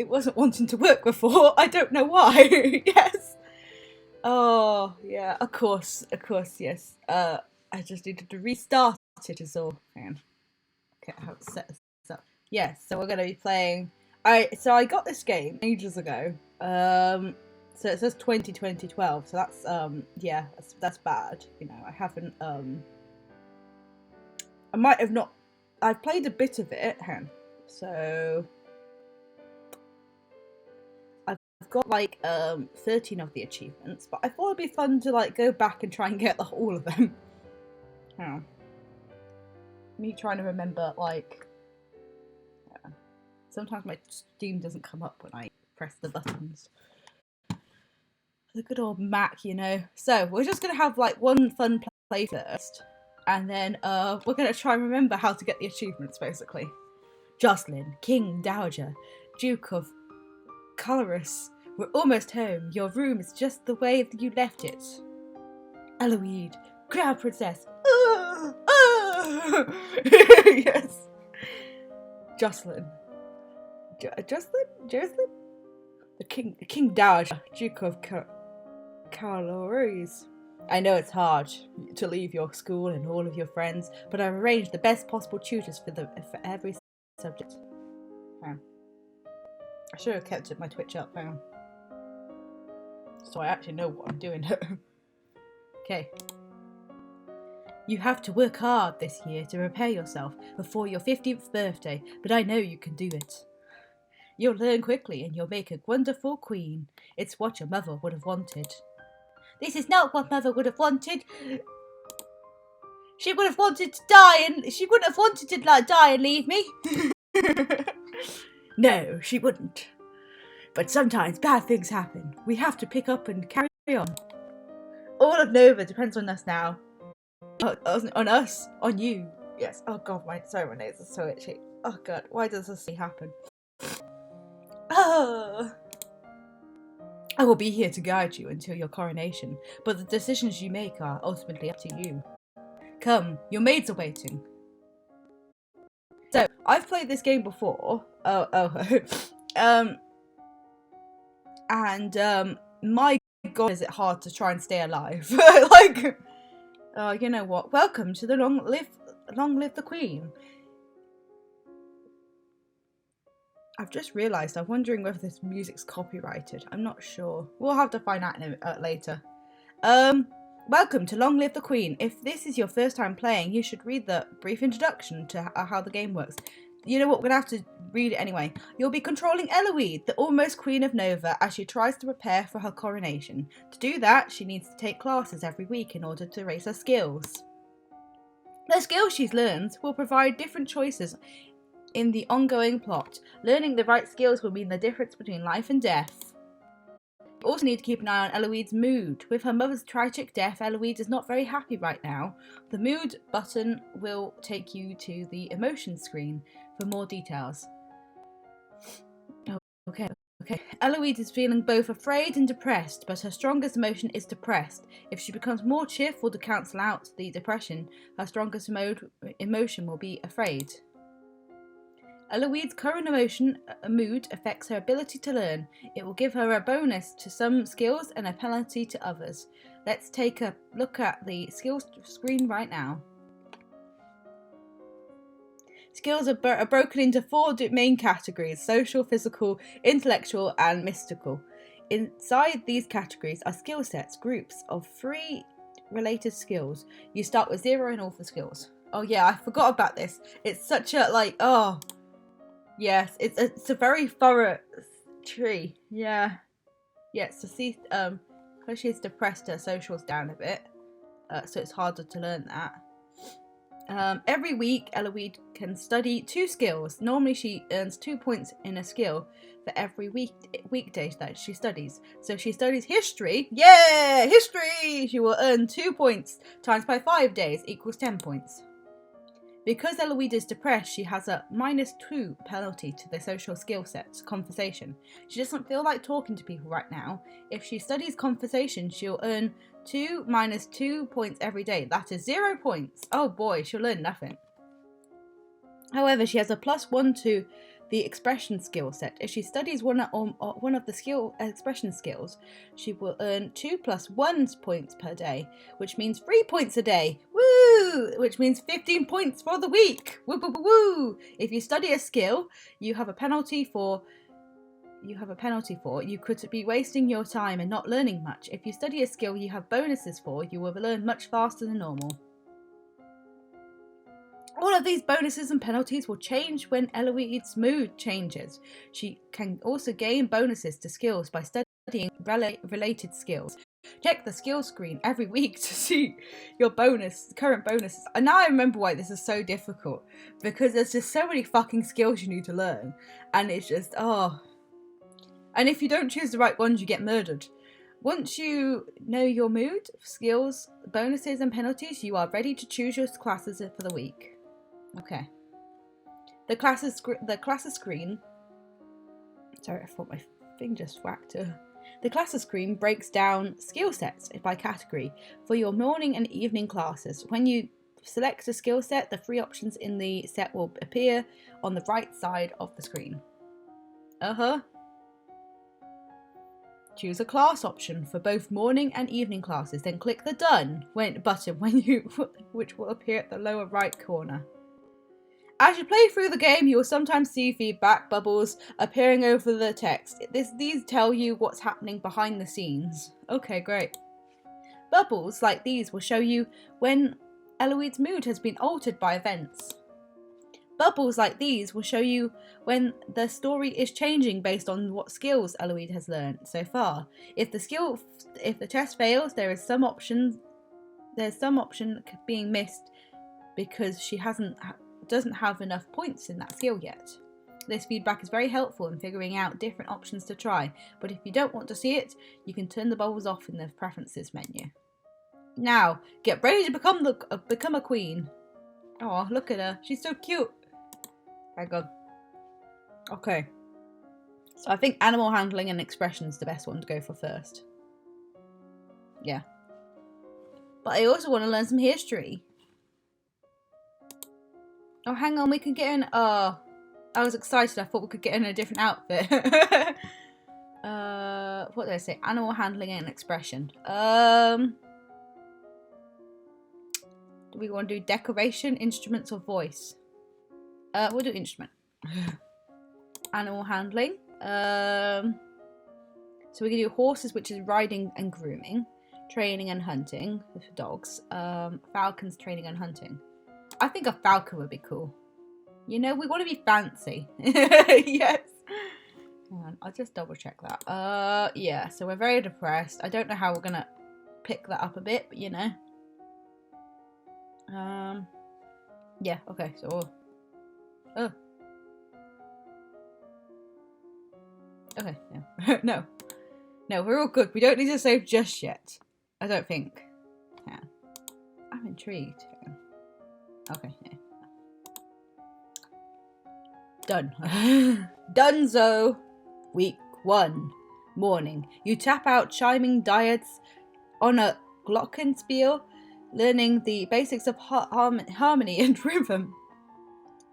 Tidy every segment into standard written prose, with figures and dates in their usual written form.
it wasn't wanting to work before. I don't know why. Yes. Oh, yeah, of course, yes. I just needed to restart it is all. Hang on. Okay, I have to set this up. Yes, so we're going to be playing... So I got this game ages ago. So it says 2012, so that's, yeah, that's bad. You know, I haven't, I might have not... I've played a bit of it. Hang on. So... I've got like 13 of the achievements, but I thought it'd be fun to like go back and try and get all of them. Oh. Me trying to remember like sometimes my Steam doesn't come up when I press the buttons. The good old Mac, you know. So we're just gonna have like one fun play first, and then we're gonna try and remember how to get the achievements basically. Jocelyn, King Dowager, Duke of Colorus. We're almost home. Your room is just the way you left it. Eloise, Crown Princess. Yes. Jocelyn. Jocelyn? The King Dowager, Duke of Colorus. I know it's hard to leave your school and all of your friends, but I've arranged the best possible tutors for every subject. Hang on. I should have kept my Twitch up. Hang on. So I actually know what I'm doing. Okay. You have to work hard this year to prepare yourself before your 50th birthday, but I know you can do it. You'll learn quickly and you'll make a wonderful queen. It's what your mother would have wanted. This is not what mother would have wanted. She would have wanted to die and she wouldn't have wanted to die and leave me. No, she wouldn't. But sometimes bad things happen. We have to pick up and carry on. All of Nova depends on us now. On us. On you. Yes. Oh god, my nose is so itchy. Oh god, why does this happen? Oh. I will be here to guide you until your coronation, but the decisions you make are ultimately up to you. Come, your maids are waiting. So, I've played this game before. And my god, is it hard to try and stay alive. Like, you know what? Welcome to the Long Live the Queen. I've just realised, I'm wondering whether this music's copyrighted. I'm not sure. We'll have to find out later. Welcome to Long Live the Queen. If this is your first time playing, you should read the brief introduction to how the game works. You know what, we're going to have to read it anyway. You'll be controlling Eloise, the almost Queen of Nova, as she tries to prepare for her coronation. To do that, she needs to take classes every week in order to raise her skills. The skills she learns will provide different choices in the ongoing plot. Learning the right skills will mean the difference between life and death. You also need to keep an eye on Eloise's mood. With her mother's tragic death, Eloise is not very happy right now. The mood button will take you to the emotions screen for more details. Okay. Eloise is feeling both afraid and depressed, but her strongest emotion is depressed. If she becomes more cheerful to cancel out the depression, her strongest emotion will be afraid. Eloise's current mood affects her ability to learn. It will give her a bonus to some skills and a penalty to others. Let's take a look at the skills screen right now. Skills are broken into 4 main categories: social, physical, intellectual, and mystical. Inside these categories are skill sets, groups of 3 related skills. You start with 0 in all the skills. Oh yeah, I forgot about this. It's such a yes, it's a very thorough tree. Yeah. So see, because she's depressed, her social's down a bit, so it's harder to learn that. Every week, Eloise can study 2 skills. Normally, she earns 2 points in a skill for every weekday that she studies. So if she studies history, yeah, history, she will earn 2 points times by 5 days equals 10 points. Because Eloise is depressed, she has a -2 penalty to the social skill set, conversation. She doesn't feel like talking to people right now. If she studies conversation, she'll earn 2 minus 2 points every day. That is 0 points. Oh boy, she'll learn nothing. However, she has a +1 to the expression skill set. If she studies one of the skill expression skills, she will earn 2 + 1 points per day, which means 3 points a day. Woo! Which means 15 points for the week. Woo woo woo woo! If you study a skill, you have a penalty for. You could be wasting your time and not learning much. If you study a skill you have bonuses for, you will learn much faster than normal. All of these bonuses and penalties will change when Eloise's mood changes. She can also gain bonuses to skills by studying related skills. Check the skill screen every week to see your current bonuses. And now I remember why this is so difficult. Because there's just so many fucking skills you need to learn. And it's just, And if you don't choose the right ones, you get murdered. Once you know your mood, skills, bonuses and penalties, you are ready to choose your classes for the week. Okay. The classes screen. Sorry, I thought my thing just whacked her. The classes screen breaks down skill sets by category for your morning and evening classes. When you select a skill set, the 3 options in the set will appear on the right side of the screen. Choose a class option for both morning and evening classes, then click the Done button which will appear at the lower right corner. As you play through the game, you will sometimes see feedback bubbles appearing over the text. These tell you what's happening behind the scenes. Okay, great. Bubbles like these will show you when Eloise's mood has been altered by events. Bubbles like these will show you when the story is changing based on what skills Eloise has learned so far. If the test fails, there's some option being missed because she doesn't have enough points in that skill yet. This feedback is very helpful in figuring out different options to try, but if you don't want to see it, you can turn the bubbles off in the preferences menu. Now, get ready to become a queen. Oh, look at her. She's so cute. Hang on. Okay. So I think animal handling and expression is the best one to go for first. Yeah. But I also want to learn some history. Oh, hang on, we can get in. Oh, I was excited. I thought we could get in a different outfit. What did I say? Animal handling and expression. Do we want to do decoration, instruments, or voice? We'll do instrument. Animal handling. So we can do horses, which is riding and grooming, training and hunting for dogs. Falcons, training and hunting. I think a falcon would be cool. You know, we want to be fancy. Yes. Hang on, I'll just double check that. Yeah, so we're very depressed. I don't know how we're going to pick that up a bit, but you know. Yeah, okay, so... Oh. Okay, yeah. No. No, we're all good. We don't need to save just yet. I don't think. Yeah. I'm intrigued. Okay, yeah. Done. Dunzo! Week 1. Morning. You tap out chiming dyads on a glockenspiel, learning the basics of harmony and rhythm.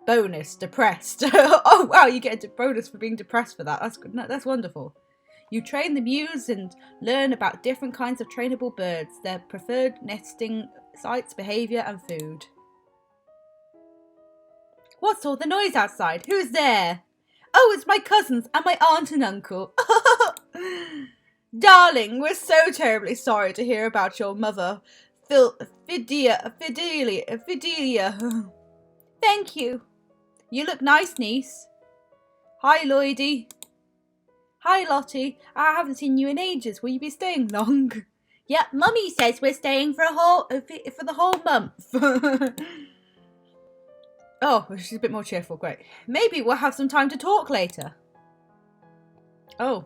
Bonus, depressed. Oh wow, you get a bonus for being depressed for that. That's good. No, that's wonderful. You train the mews and learn about different kinds of trainable birds, their preferred nesting sites, behaviour and food. What's all the noise outside? Who's there? Oh, it's my cousins and my aunt and uncle. Darling, we're so terribly sorry to hear about your mother, Fidelia. Thank you. You look nice, niece. Hi, Lloydie. Hi, Lottie. I haven't seen you in ages. Will you be staying long? Yeah, Mummy says we're staying for the whole month. Oh, she's a bit more cheerful. Great. Maybe we'll have some time to talk later. Oh.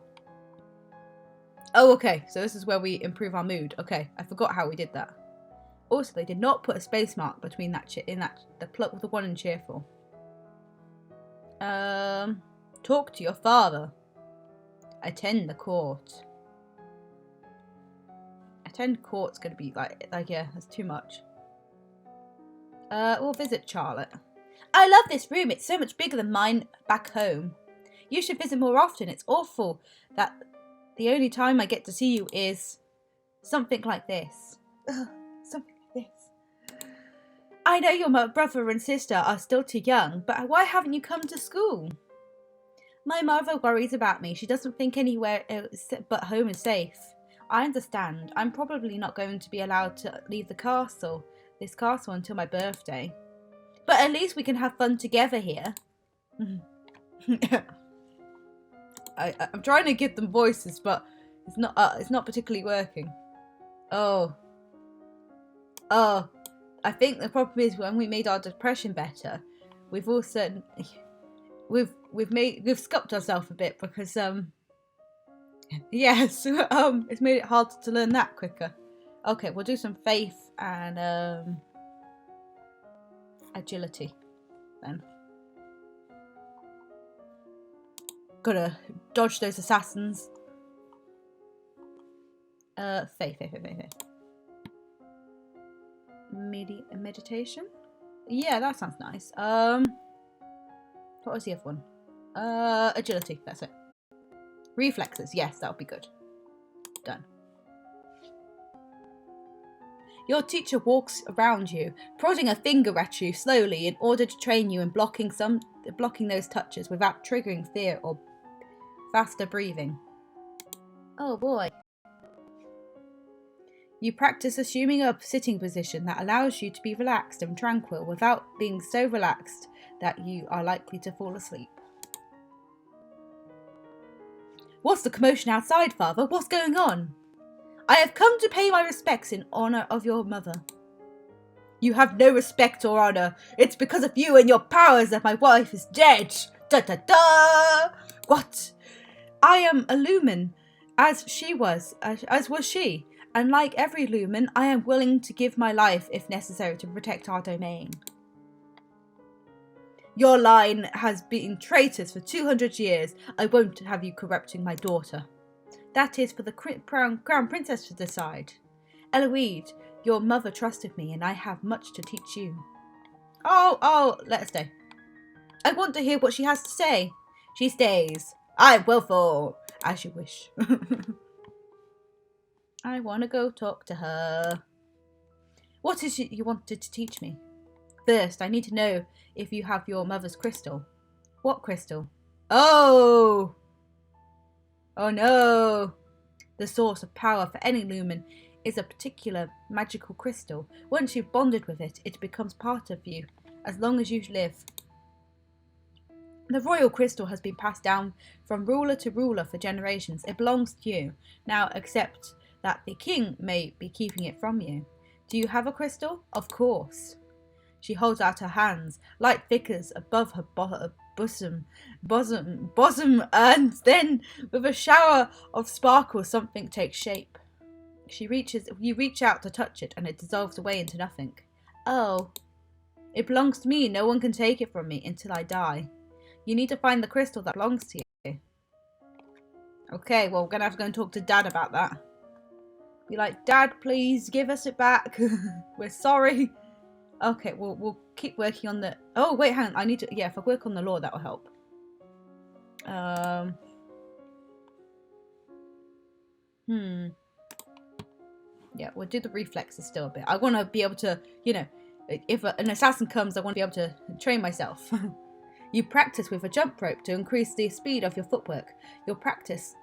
Oh, okay. So this is where we improve our mood. Okay, I forgot how we did that. Also, they did not put a space mark between the one in cheerful. Talk to your father. Attend the court. Attend court's gonna be like yeah, that's too much. We'll visit Charlotte. I love this room. It's so much bigger than mine back home. You should visit more often. It's awful that the only time I get to see you is something like this. Something like this. I know your brother and sister are still too young, but why haven't you come to school? My mother worries about me. She doesn't think anywhere but home is safe. I understand. I'm probably not going to be allowed to leave this castle until my birthday. But at least we can have fun together here. I'm trying to give them voices, but it's not particularly working. Oh, I think the problem is when we made our depression better, we've also we've scupped ourselves a bit because yes, it's made it harder to learn that quicker. Okay, we'll do some faith and agility then. Gotta dodge those assassins. Faith. Meditation? Yeah, that sounds nice. What was the other one? Agility, that's it. Reflexes, yes, that'll be good. Done. Your teacher walks around you, prodding a finger at you slowly in order to train you in blocking those touches without triggering fear or faster breathing. Oh boy. You practice assuming a sitting position that allows you to be relaxed and tranquil without being so relaxed that you are likely to fall asleep. What's the commotion outside, Father? What's going on? I have come to pay my respects in honour of your mother. You have no respect or honour. It's because of you and your powers that my wife is dead. Da da da! What? I am a Lumen, as was she. And like every Lumen, I am willing to give my life if necessary to protect our domain. Your line has been traitors for 200 years. I won't have you corrupting my daughter. That is for the crown princess to decide. Eloise, your mother trusted me and I have much to teach you. Oh, let her stay. I want to hear what she has to say. She stays. I will fall, as you wish. I want to go talk to her. What is it you wanted to teach me? First, I need to know if you have your mother's crystal. What crystal? Oh no. The source of power for any Lumen is a particular magical crystal. Once you've bonded with it, it becomes part of you, as long as you live. The royal crystal has been passed down from ruler to ruler for generations. It belongs to you now, except that the king may be keeping it from you. Do you have a crystal? Of course. She holds out her hands. Light flickers above her bosom, and then with a shower of sparkle, something takes shape. You reach out to touch it, and it dissolves away into nothing. Oh, it belongs to me. No one can take it from me until I die. You need to find the crystal that belongs to you. Okay, well, we're gonna have to go and talk to Dad about that. Be like, Dad, please give us it back. We're sorry. Okay, we'll keep working on the... Oh, wait, hang on. I need to... Yeah, if I work on the law, that will help. Yeah, we'll do the reflexes still a bit. I want to be able to, you know, if an assassin comes, I want to be able to train myself. You practice with a jump rope to increase the speed of your footwork. You practice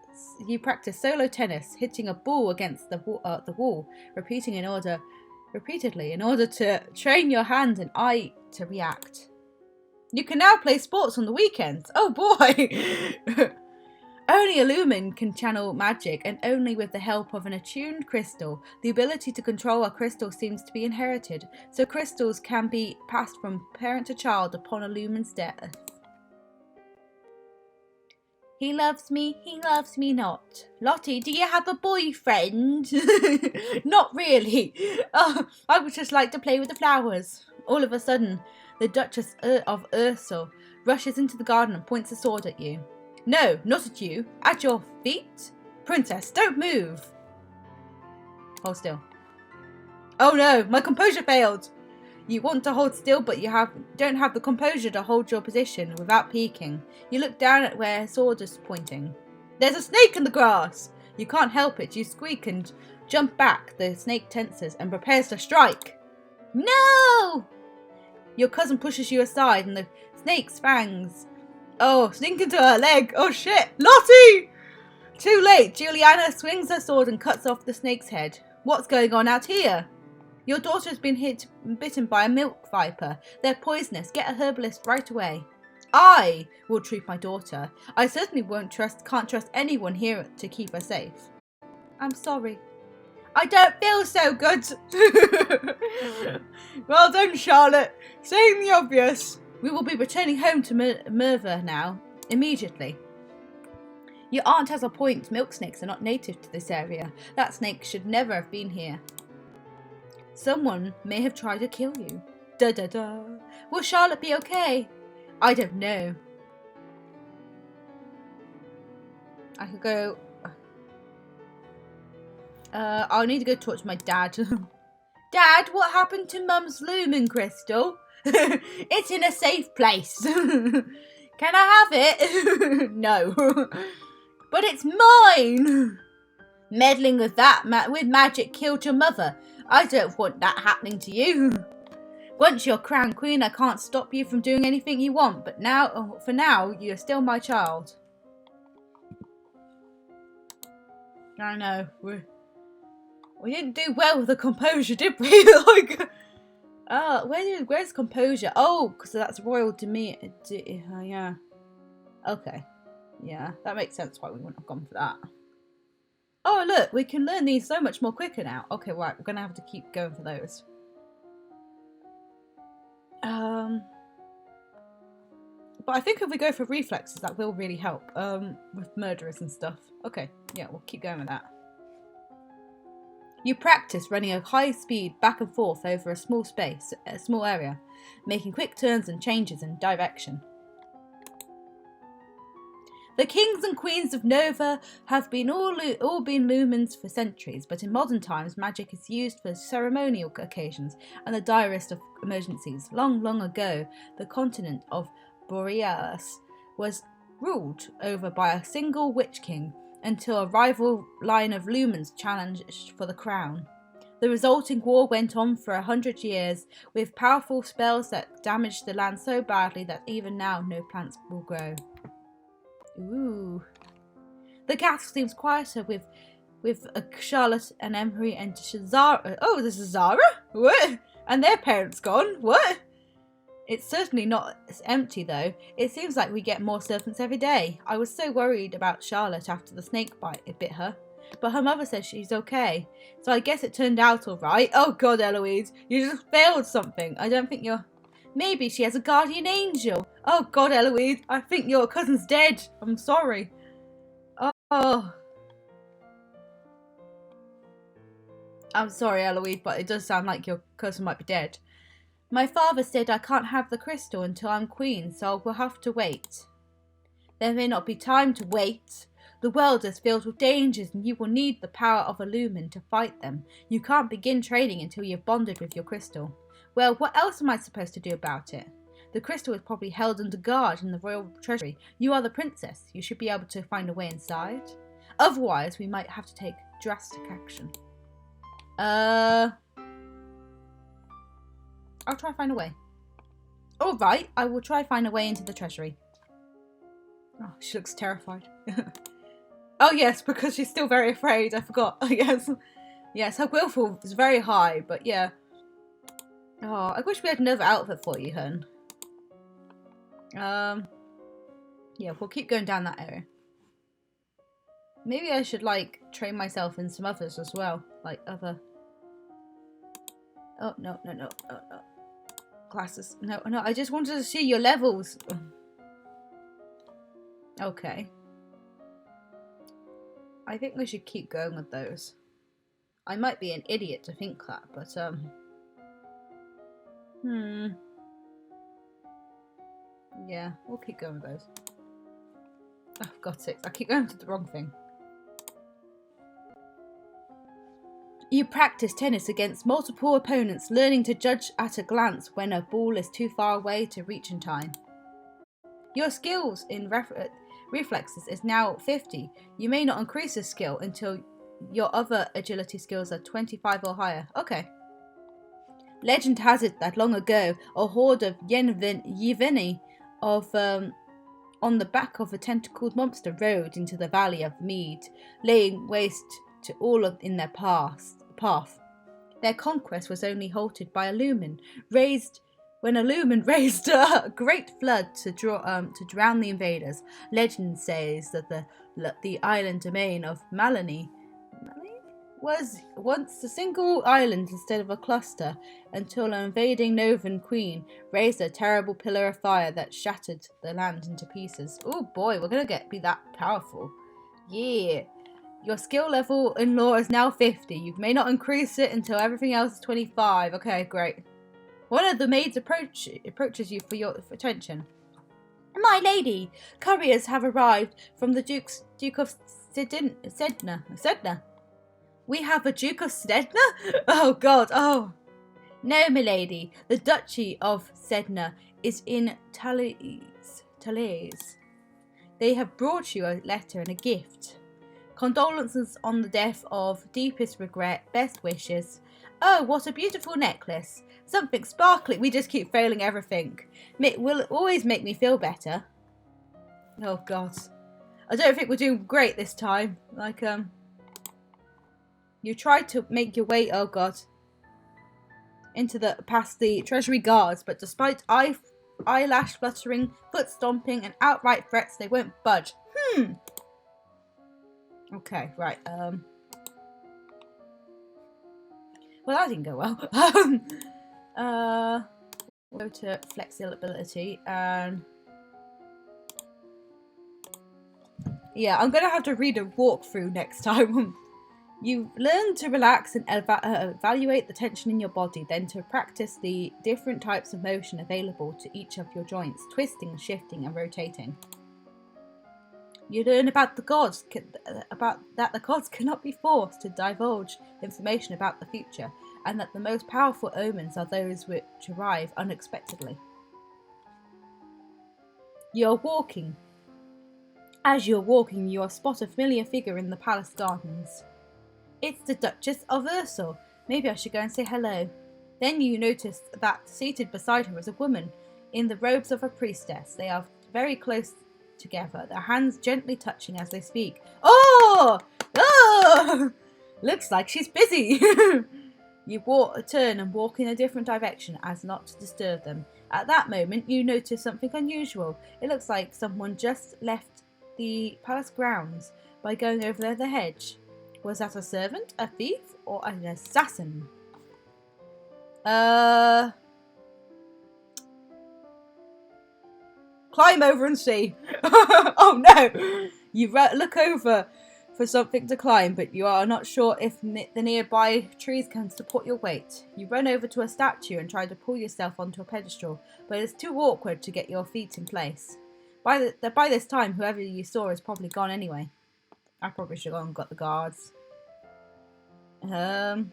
solo tennis, hitting a ball against the wall, repeatedly in order to train your hand and eye to react. You can now play sports on the weekends. Oh boy! Only a Lumen can channel magic, and only with the help of an attuned crystal. The ability to control a crystal seems to be inherited, so crystals can be passed from parent to child upon a Lumen's death. He loves me not. Lottie, do you have a boyfriend? Not really. Oh, I would just like to play with the flowers. All of a sudden, the Duchess of Ursel rushes into the garden and points a sword at you. No, not at you. At your feet? Princess, don't move. Hold still. Oh no, my composure failed. You want to hold still, but you don't have the composure to hold your position without peeking. You look down at where her sword is pointing. There's a snake in the grass! You can't help it. You squeak and jump back. The snake tenses and prepares to strike. No! Your cousin pushes you aside and the snake's fangs sink into her leg. Oh shit! Lottie! Too late. Juliana swings her sword and cuts off the snake's head. What's going on out here? Your daughter has been bitten by a milk viper. They're poisonous. Get a herbalist right away. I will treat my daughter. I certainly can't trust anyone here to keep her safe. I'm sorry. I don't feel so good. Well done, Charlotte. Saying the obvious. We will be returning home to Merva now, immediately. Your aunt has a point. Milk snakes are not native to this area. That snake should never have been here. Someone may have tried to kill you. Da da da. Will Charlotte be okay? I don't know. I could go... I'll need to go talk to my dad. Dad, what happened to Mum's lumen crystal? It's in a safe place. Can I have it? No. But it's mine. Meddling with that with magic killed your mother. I don't want that happening to you. Once you're crowned queen, I can't stop you from doing anything you want. But now, for now, you're still my child. I know. We didn't do well with the composure, did we? Like, where's composure? Oh, because that's royal yeah. Okay. Yeah, that makes sense why we wouldn't have gone for that. Oh, look, we can learn these so much more quicker now. Okay, right, we're going to have to keep going for those. But I think if we go for reflexes, that will really help with murderers and stuff. Okay, yeah, we'll keep going with that. You practice running at high speed back and forth over a small area, making quick turns and changes in direction. The kings and queens of Nova have been all been lumens for centuries, but in modern times magic is used for ceremonial occasions and the direst of emergencies. Long, long ago, the continent of Borealis was ruled over by a single witch king until a rival line of lumens challenged for the crown. The resulting war went on for 100 years, with powerful spells that damaged the land so badly that even now no plants will grow. Ooh. The castle seems quieter with Charlotte and Emery and Zara. Oh, this is Zara? What? And their parents gone? What? It's certainly not empty though. It seems like we get more servants every day. I was so worried about Charlotte after the snake bit her. But her mother says she's okay. So I guess it turned out alright. Oh god, Eloise, you just failed something. I don't think you're... Maybe she has a guardian angel. Oh god, Eloise, I think your cousin's dead. I'm sorry. Oh. I'm sorry, Eloise, but it does sound like your cousin might be dead. My father said I can't have the crystal until I'm queen, so we'll have to wait. There may not be time to wait. The world is filled with dangers and you will need the power of a lumen to fight them. You can't begin training until you've bonded with your crystal. Well, what else am I supposed to do about it? The crystal is probably held under guard in the royal treasury. You are the princess. You should be able to find a way inside. Otherwise, we might have to take drastic action. I'll try find a way. All right, I will try find a way into the treasury. Oh, she looks terrified. Oh yes, because she's still very afraid. I forgot. Yes, yes, her willful is very high, but yeah. Oh, I wish we had another outfit for you, hun. Yeah, we'll keep going down that area. Maybe I should, like, train myself in some others as well. Like, other... Oh, no. Classes. No, I just wanted to see your levels. Okay. I think we should keep going with those. I might be an idiot to think that, but, yeah, we'll keep going with those. Oh, for God's sake, I keep going to the wrong thing. You practice tennis against multiple opponents, learning to judge at a glance when a ball is too far away to reach in time. Your skills in reflexes is now 50. You may not increase this skill until your other agility skills are 25 or higher. Okay. Legend has it that long ago, a horde of Yeveni on the back of a tentacled monster rode into the Valley of Mead, laying waste to all in their path. Their conquest was only halted by a lumen raised a great flood to drown the invaders. Legend says that the island domain of Malani was once a single island instead of a cluster, until an invading Novan queen raised a terrible pillar of fire that shattered the land into pieces. Oh boy, we're gonna be that powerful. Yeah. Your skill level in law is now 50. You may not increase it until everything else is 25. Okay, great. One of the maids approaches you for your attention. My lady, couriers have arrived from the Duke of Sedna. We have a Duke of Sedna? Oh god, oh. No, milady, the Duchy of Sedna is in Talais. They have brought you a letter and a gift. Condolences on the death of deepest regret, best wishes. Oh, what a beautiful necklace. Something sparkly. We just keep failing everything. It will always make me feel better. Oh god. I don't think we're doing great this time. You tried to make your way, oh god, past the treasury guards, but despite eyelash fluttering, foot stomping, and outright threats, they won't budge. Okay, right. Well, that didn't go well. We'll go to flexibility and yeah, I'm gonna have to read a walkthrough next time. You learn to relax and evaluate the tension in your body, then to practice the different types of motion available to each of your joints, twisting, shifting, and rotating. You learn about the gods, that the gods cannot be forced to divulge information about the future, and that the most powerful omens are those which arrive unexpectedly. You're walking. As you're walking, you spot a familiar figure in the palace gardens. It's the Duchess of Ursel. Maybe I should go and say hello. Then you notice that seated beside her is a woman in the robes of a priestess. They are very close together, their hands gently touching as they speak. Oh! Oh! Looks like she's busy. You turn and walk in a different direction as not to disturb them. At that moment, you notice something unusual. It looks like someone just left the palace grounds by going over the hedge. Was that a servant, a thief, or an assassin? Climb over and see. Oh no! You look over for something to climb, but you are not sure if the nearby trees can support your weight. You run over to a statue and try to pull yourself onto a pedestal, but it's too awkward to get your feet in place. By this time, whoever you saw is probably gone anyway. I probably should have gone and got the guards. Where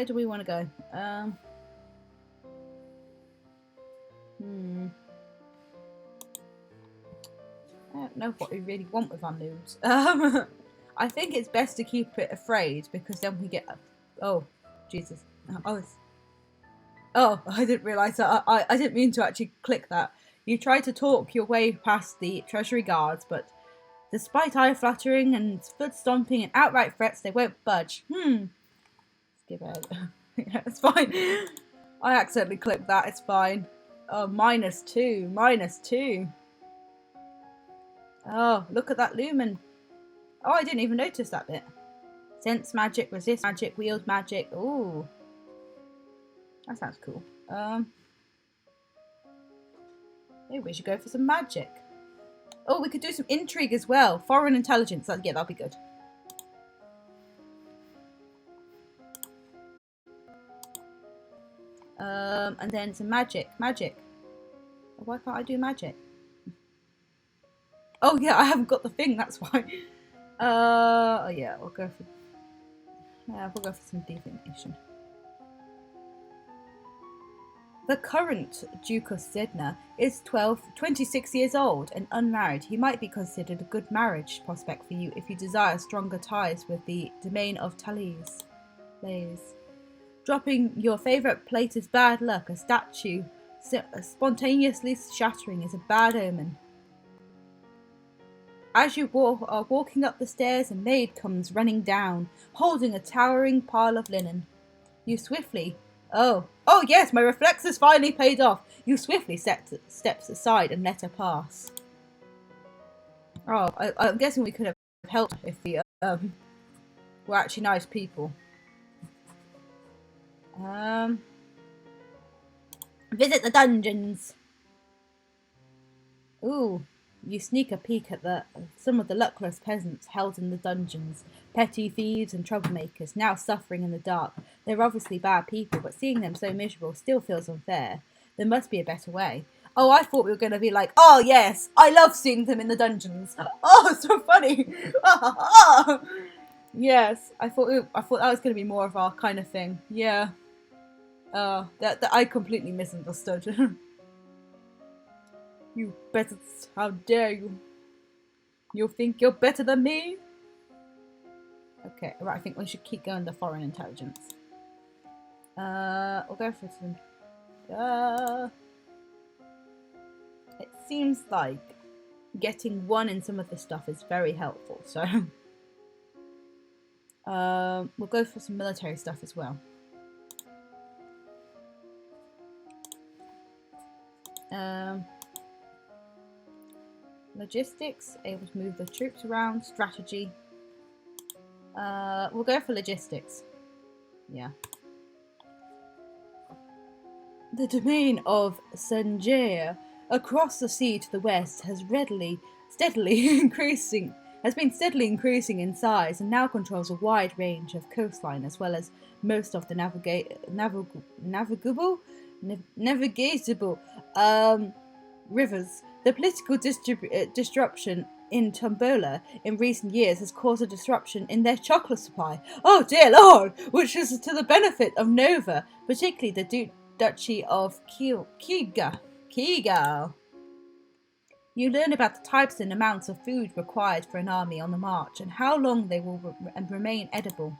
do we want to go? I don't know what we really want with our moves. I think it's best to keep it afraid, because then we get... Oh, Jesus. Oh, I didn't realise that. I didn't mean to actually click that. You try to talk your way past the treasury guards, but despite eye fluttering and foot stomping and outright threats, they won't budge. Skip ahead. Yeah, it's fine. I accidentally clicked that. It's fine. Oh, -2. -2. Oh, look at that lumen. Oh, I didn't even notice that bit. Sense magic, resist magic, wield magic. Ooh. That sounds cool. Maybe we should go for some magic. Oh, we could do some intrigue as well. Foreign intelligence. Yeah, that'll be good. And then some magic. Magic. Why can't I do magic? Oh yeah, I haven't got the thing, that's why. Oh yeah, we'll go for some divination. The current Duke of Sedna is 26 years old and unmarried. He might be considered a good marriage prospect for you if you desire stronger ties with the domain of Talise. Dropping your favourite plate is bad luck. A statue spontaneously shattering is a bad omen. As you are walking up the stairs, a maid comes running down, holding a towering pile of linen. You swiftly... Oh yes, my reflexes finally paid off. You swiftly steps aside and let her pass. Oh, I'm guessing we could have helped if we were actually nice people. Visit the dungeons. Ooh, you sneak a peek at some of the luckless peasants held in the dungeons. Petty thieves and troublemakers, now suffering in the dark. They're obviously bad people, but seeing them so miserable still feels unfair. There must be a better way. Oh, I thought we were going to be like, oh yes, I love seeing them in the dungeons. Oh, so funny. Yes, I thought that was going to be more of our kind of thing. Yeah. That I completely misunderstood. You peasants, how dare you? You think you're better than me? Okay, right, I think we should keep going to foreign intelligence. We'll go for some... It seems like getting 1 in some of the stuff is very helpful, so... we'll go for some military stuff as well. Logistics, able to move the troops around. Strategy. We'll go for logistics. Yeah. The domain of Sanjaya across the sea to the west has been steadily increasing in size and now controls a wide range of coastline as well as most of the navigable rivers. The political disruption in Tombola in recent years has caused a disruption in their chocolate supply. Oh dear Lord! Which is to the benefit of Nova, particularly the Duchy of Kiga. You learn about the types and amounts of food required for an army on the march and how long they will remain edible.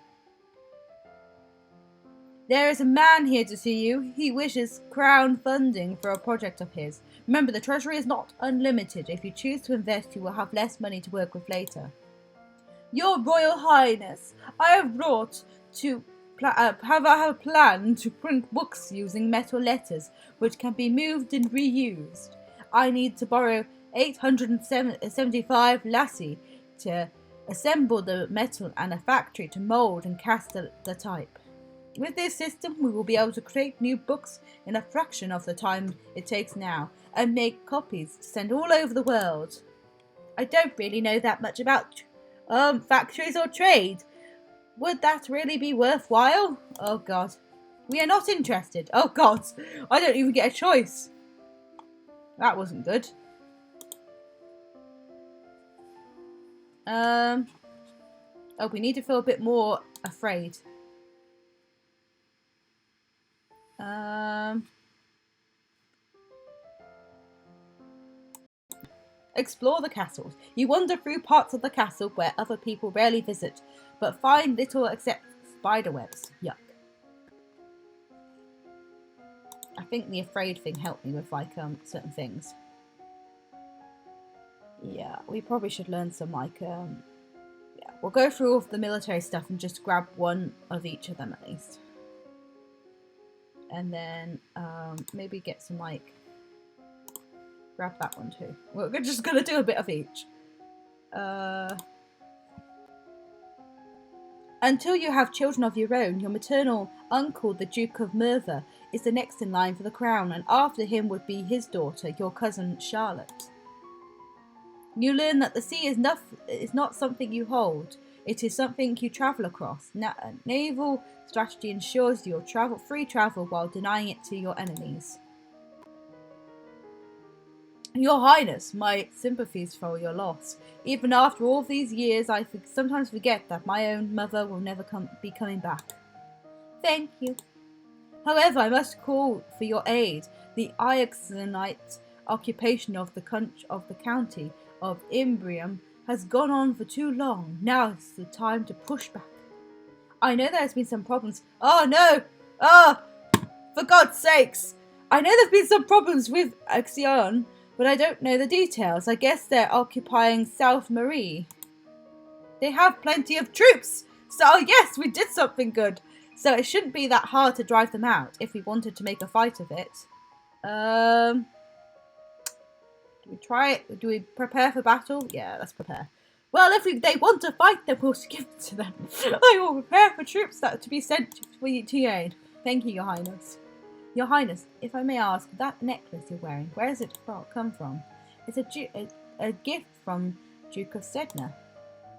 There is a man here to see you. He wishes crown funding for a project of his. Remember, the treasury is not unlimited. If you choose to invest, you will have less money to work with later. Your Royal Highness, I have a plan to print books using metal letters, which can be moved and reused. I need to borrow 875 lassie to assemble the metal and a factory to mould and cast the type. With this system, we will be able to create new books in a fraction of the time it takes now, and make copies to send all over the world. I don't really know that much about factories or trade. Would that really be worthwhile? Oh God. We are not interested. Oh God. I don't even get a choice. That wasn't good. Oh, we need to feel a bit more afraid. Explore the castles. You wander through parts of the castle where other people rarely visit, but find little except spiderwebs. Yuck. I think the afraid thing helped me with like certain things. Yeah, we probably should learn some like yeah. We'll go through all of the military stuff and just grab 1 of each of them at least. And then maybe get some like grab that one too. We're just gonna do a bit of each. Until you have children of your own, your maternal uncle, the Duke of Merva, is the next in line for the crown, and after him would be his daughter, your cousin Charlotte. You learn that the sea is not something you hold. It is something you travel across. Naval strategy ensures your free travel while denying it to your enemies. Your Highness, my sympathies for your loss. Even after all these years, I sometimes forget that my own mother will never be coming back. Thank you. However, I must call for your aid. The Ioxanite occupation of the county of Imbrium has gone on for too long. Now is the time to push back. I know there's been some problems. Oh no! Oh, for God's sakes! I know there's been some problems with Axion, but I don't know the details. I guess they're occupying South Marie. They have plenty of troops! So yes, we did something good. So it shouldn't be that hard to drive them out if we wanted to make a fight of it. Do we try it? Do we prepare for battle? Yeah, let's prepare. Well, if they want to fight, then we'll give it to them. I will prepare for troops that to be sent to your aid. Thank you, Your Highness. Your Highness, if I may ask, that necklace you're wearing, where does it come from? It's a gift from Duke of Sedna.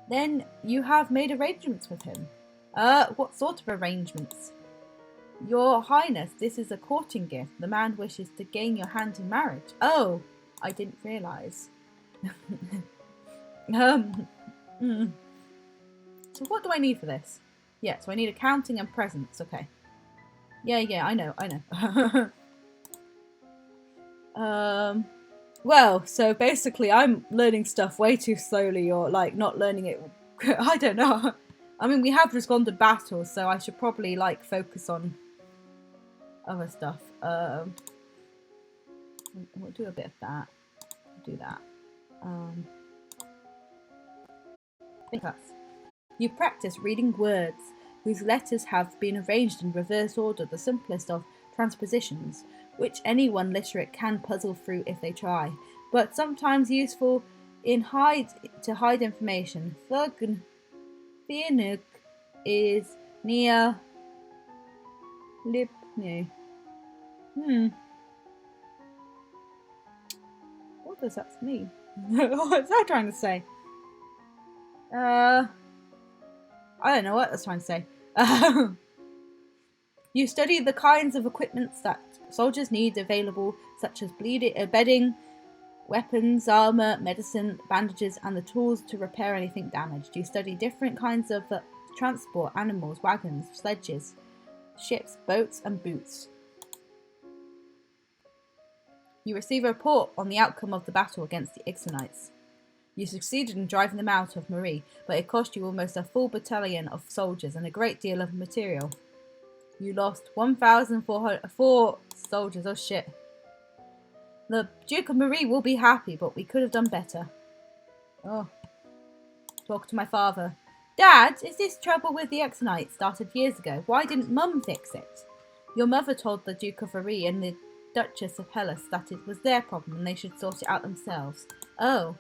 Then you have made arrangements with him. What sort of arrangements? Your Highness, this is a courting gift. The man wishes to gain your hand in marriage. Oh, I didn't realise. So what do I need for this? Yeah, so I need accounting and presents. Okay. Yeah, I know. Well, so basically I'm learning stuff way too slowly, or like not learning it. I don't know. I mean, we have just gone to battle, so I should probably like focus on other stuff. We'll do a bit of that. Do that. You practice reading words whose letters have been arranged in reverse order, the simplest of transpositions, which anyone literate can puzzle through if they try, but sometimes useful to hide information. Fianuk is near Lipnu. What does that mean? What's that trying to say? I don't know what that's trying to say. You study the kinds of equipments that soldiers need available, such as bedding, weapons, armor, medicine, bandages, and the tools to repair anything damaged. You study different kinds of transport, animals, wagons, sledges, ships, boats, and boots. You receive a report on the outcome of the battle against the Ixanites. You succeeded in driving them out of Marie, but it cost you almost a full battalion of soldiers and a great deal of material. You lost 1,404 soldiers. Oh shit. The Duke of Marie will be happy, but we could have done better. Oh. Talk to my father. Dad, is this trouble with the Exonites started years ago? Why didn't Mum fix it? Your mother told the Duke of Marie and the Duchess of Hellas that it was their problem and they should sort it out themselves. Oh.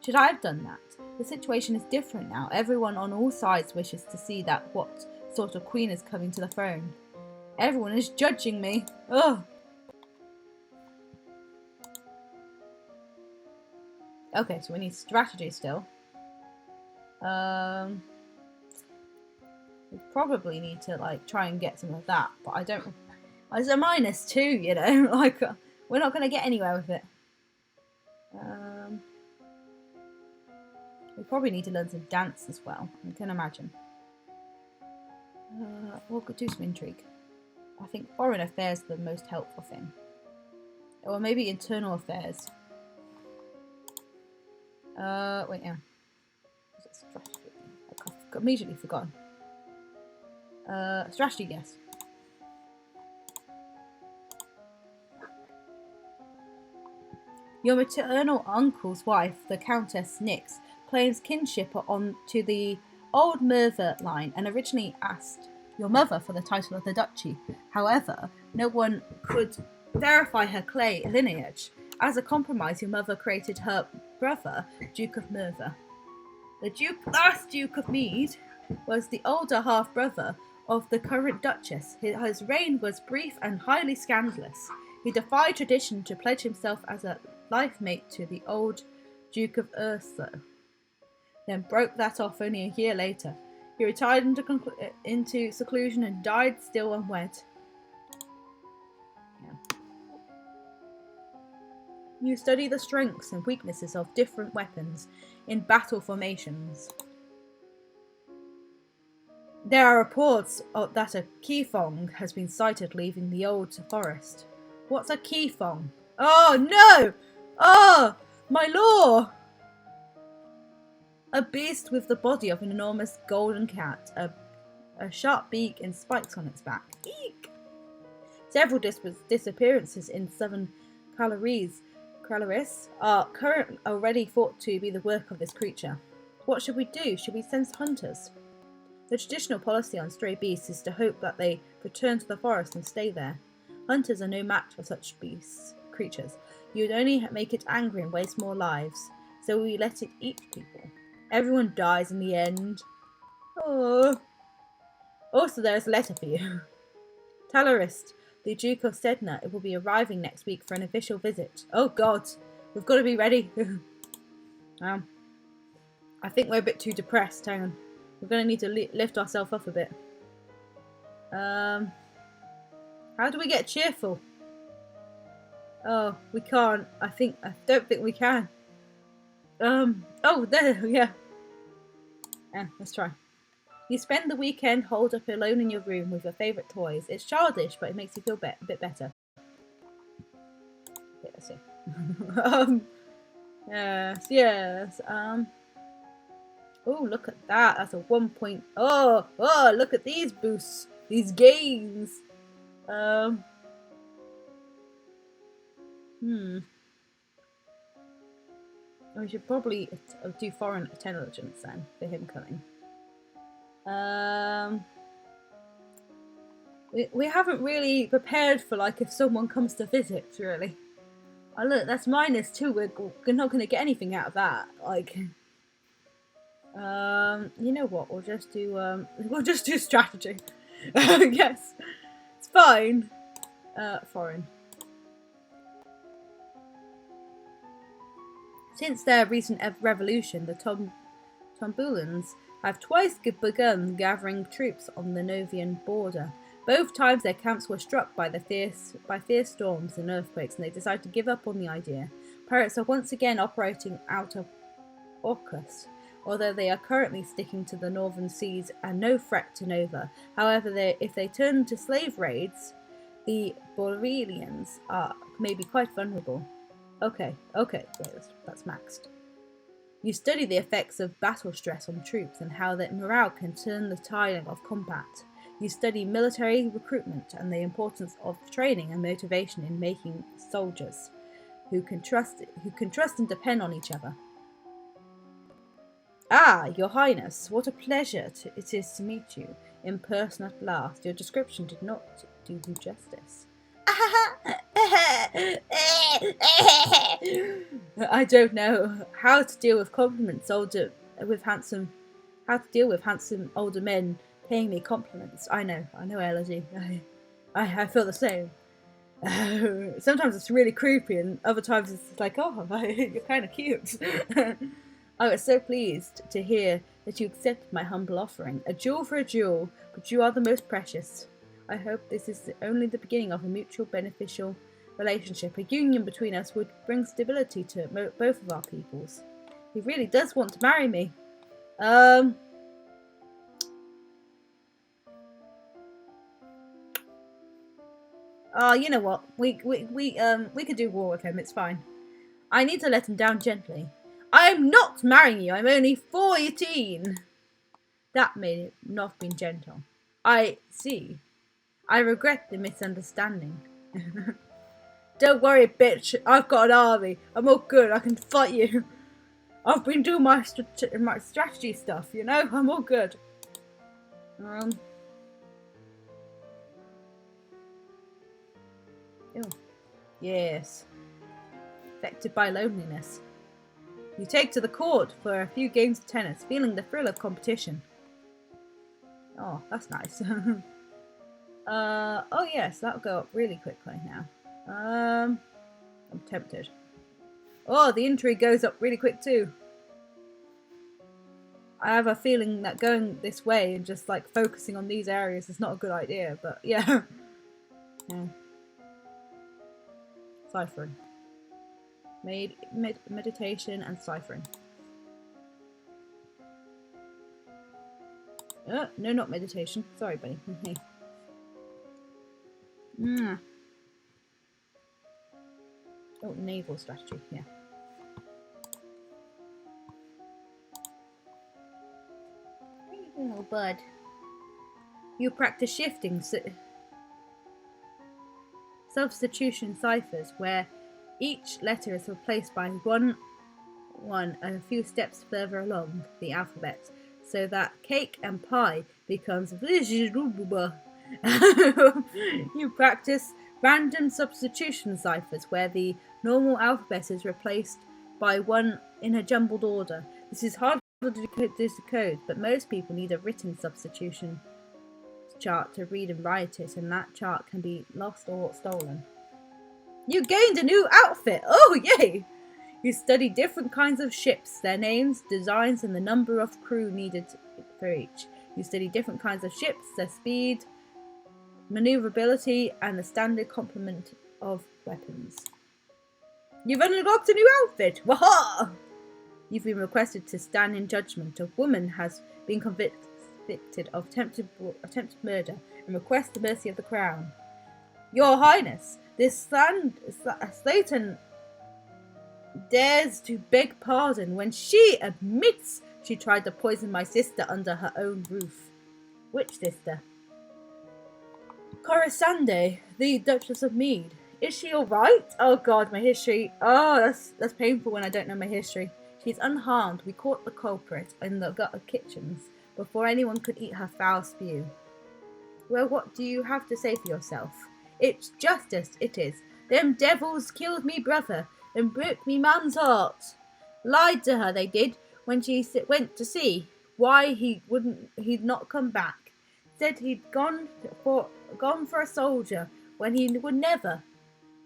Should I have done that? The situation is different now. Everyone on all sides wishes to see that what sort of queen is coming to the throne. Everyone is judging me. Ugh. Okay, so we need strategy still. We probably need to like try and get some of that, but I don't. It's a -2, you know. Like we're not going to get anywhere with it. We probably need to learn some dance as well. I can imagine. We'll do some intrigue. I think foreign affairs is the most helpful thing. Or maybe internal affairs. Wait, yeah. Strategy. I've immediately forgotten. Strategy, yes. Your maternal uncle's wife, the Countess Nix, claims kinship to the old Merthyr line and originally asked your mother for the title of the duchy. However, no one could verify her lineage. As a compromise, your mother created her brother, Duke of Merthyr. The last Duke of Mead was the older half-brother of the current Duchess. His reign was brief and highly scandalous. He defied tradition to pledge himself as a life mate to the old Duke of Urso, then broke that off only a year later. He retired into seclusion and died still unwed. Yeah. You study the strengths and weaknesses of different weapons in battle formations. There are reports that a Qifeng has been sighted leaving the old forest. What's a Qifeng? Oh no! Oh, my lore! A beast with the body of an enormous golden cat, a sharp beak and spikes on its back. Eek! Several disappearances in southern Calaris are already thought to be the work of this creature. What should we do? Should we send hunters? The traditional policy on stray beasts is to hope that they return to the forest and stay there. Hunters are no match for such creatures. You would only make it angry and waste more lives, so we let it eat people. Everyone dies in the end. Oh. Also, there is a letter for you. Talarist, the Duke of Sedna, will be arriving next week for an official visit. Oh God, we've got to be ready. I think we're a bit too depressed. Hang on. We're going to need to lift ourselves up a bit. How do we get cheerful? Oh, we can't. I don't think we can. Oh, there, yeah. Yeah, let's try. You spend the weekend holed up alone in your room with your favourite toys. It's childish, but it makes you feel a bit better. Okay, let's see. Yes. Oh, look at that. That's a 1 point. Oh, look at these boosts. These gains. We should probably do foreign intelligence then for him coming. We haven't really prepared for like if someone comes to visit, really. Oh look, that's -2. We're not going to get anything out of that. Like, you know what? We'll just do strategy. Yes, it's fine. Foreign. Since their recent revolution, the Tombulans have twice begun gathering troops on the Novian border. Both times their camps were struck by fierce storms and earthquakes, and they decided to give up on the idea. Pirates are once again operating out of Orcus, although they are currently sticking to the northern seas and no threat to Nova. However, if they turn to slave raids, the Borelians may be quite vulnerable. Okay, yeah, that's maxed. You study the effects of battle stress on troops and how that morale can turn the tide of combat. You study military recruitment and the importance of training and motivation in making soldiers who can trust and depend on each other. Ah, Your Highness, what a pleasure it is to meet you in person at last. Your description did not do you justice. I don't know how to deal with handsome older men paying me compliments. I know, Elodie. I feel the same. Sometimes it's really creepy, and other times it's like, oh, you're kind of cute. I was so pleased to hear that you accepted my humble offering. A jewel for a jewel, but you are the most precious. I hope this is only the beginning of a mutual beneficial relationship. A union between us would bring stability to both of our peoples. He really does want to marry me. You know what? We could do war with him. It's fine. I need to let him down gently. I'm not marrying you. I'm only 14. That may not have been gentle. I see. I regret the misunderstanding. Don't worry, bitch. I've got an army. I'm all good. I can fight you. I've been doing my strategy stuff, you know? I'm all good. Ew. Yes. Affected by loneliness. You take to the court for a few games of tennis, feeling the thrill of competition. Oh, that's nice. Oh yes, that'll go up really quickly now. I'm tempted. Oh, the intrigue goes up really quick too. I have a feeling that going this way and just like focusing on these areas is not a good idea, but yeah. Yeah. Ciphering. Meditation and ciphering. No, not meditation. Sorry, buddy. Oh, naval strategy. Yeah. What are you doing, little bud? You practice shifting substitution ciphers, where each letter is replaced by one a few steps further along the alphabet, so that cake and pie becomes You practice random substitution ciphers, where the normal alphabet is replaced by one in a jumbled order. This is hard to decode, but most people need a written substitution chart to read and write it, and that chart can be lost or stolen. You gained a new outfit! Oh, yay! You study different kinds of ships, their names, designs, and the number of crew needed for each. You study different kinds of ships, their speed, maneuverability, and the standard complement of weapons. You've unlocked a new outfit! Waha! You've been requested to stand in judgment. A woman has been convicted of attempted murder and requests the mercy of the crown. Your Highness, this Satan dares to beg pardon when she admits she tried to poison my sister under her own roof. Which sister? Corisande, the Duchess of Mead. Is she alright? Oh god, my history. Oh, that's painful when I don't know my history. She's unharmed. We caught the culprit in the gutter kitchens before anyone could eat her foul spew. Well, what do you have to say for yourself? It's justice, it is. Them devils killed me brother and broke me man's heart. Lied to her, they did, when she went to see why he'd not come back. Said he'd gone for a soldier when he would never.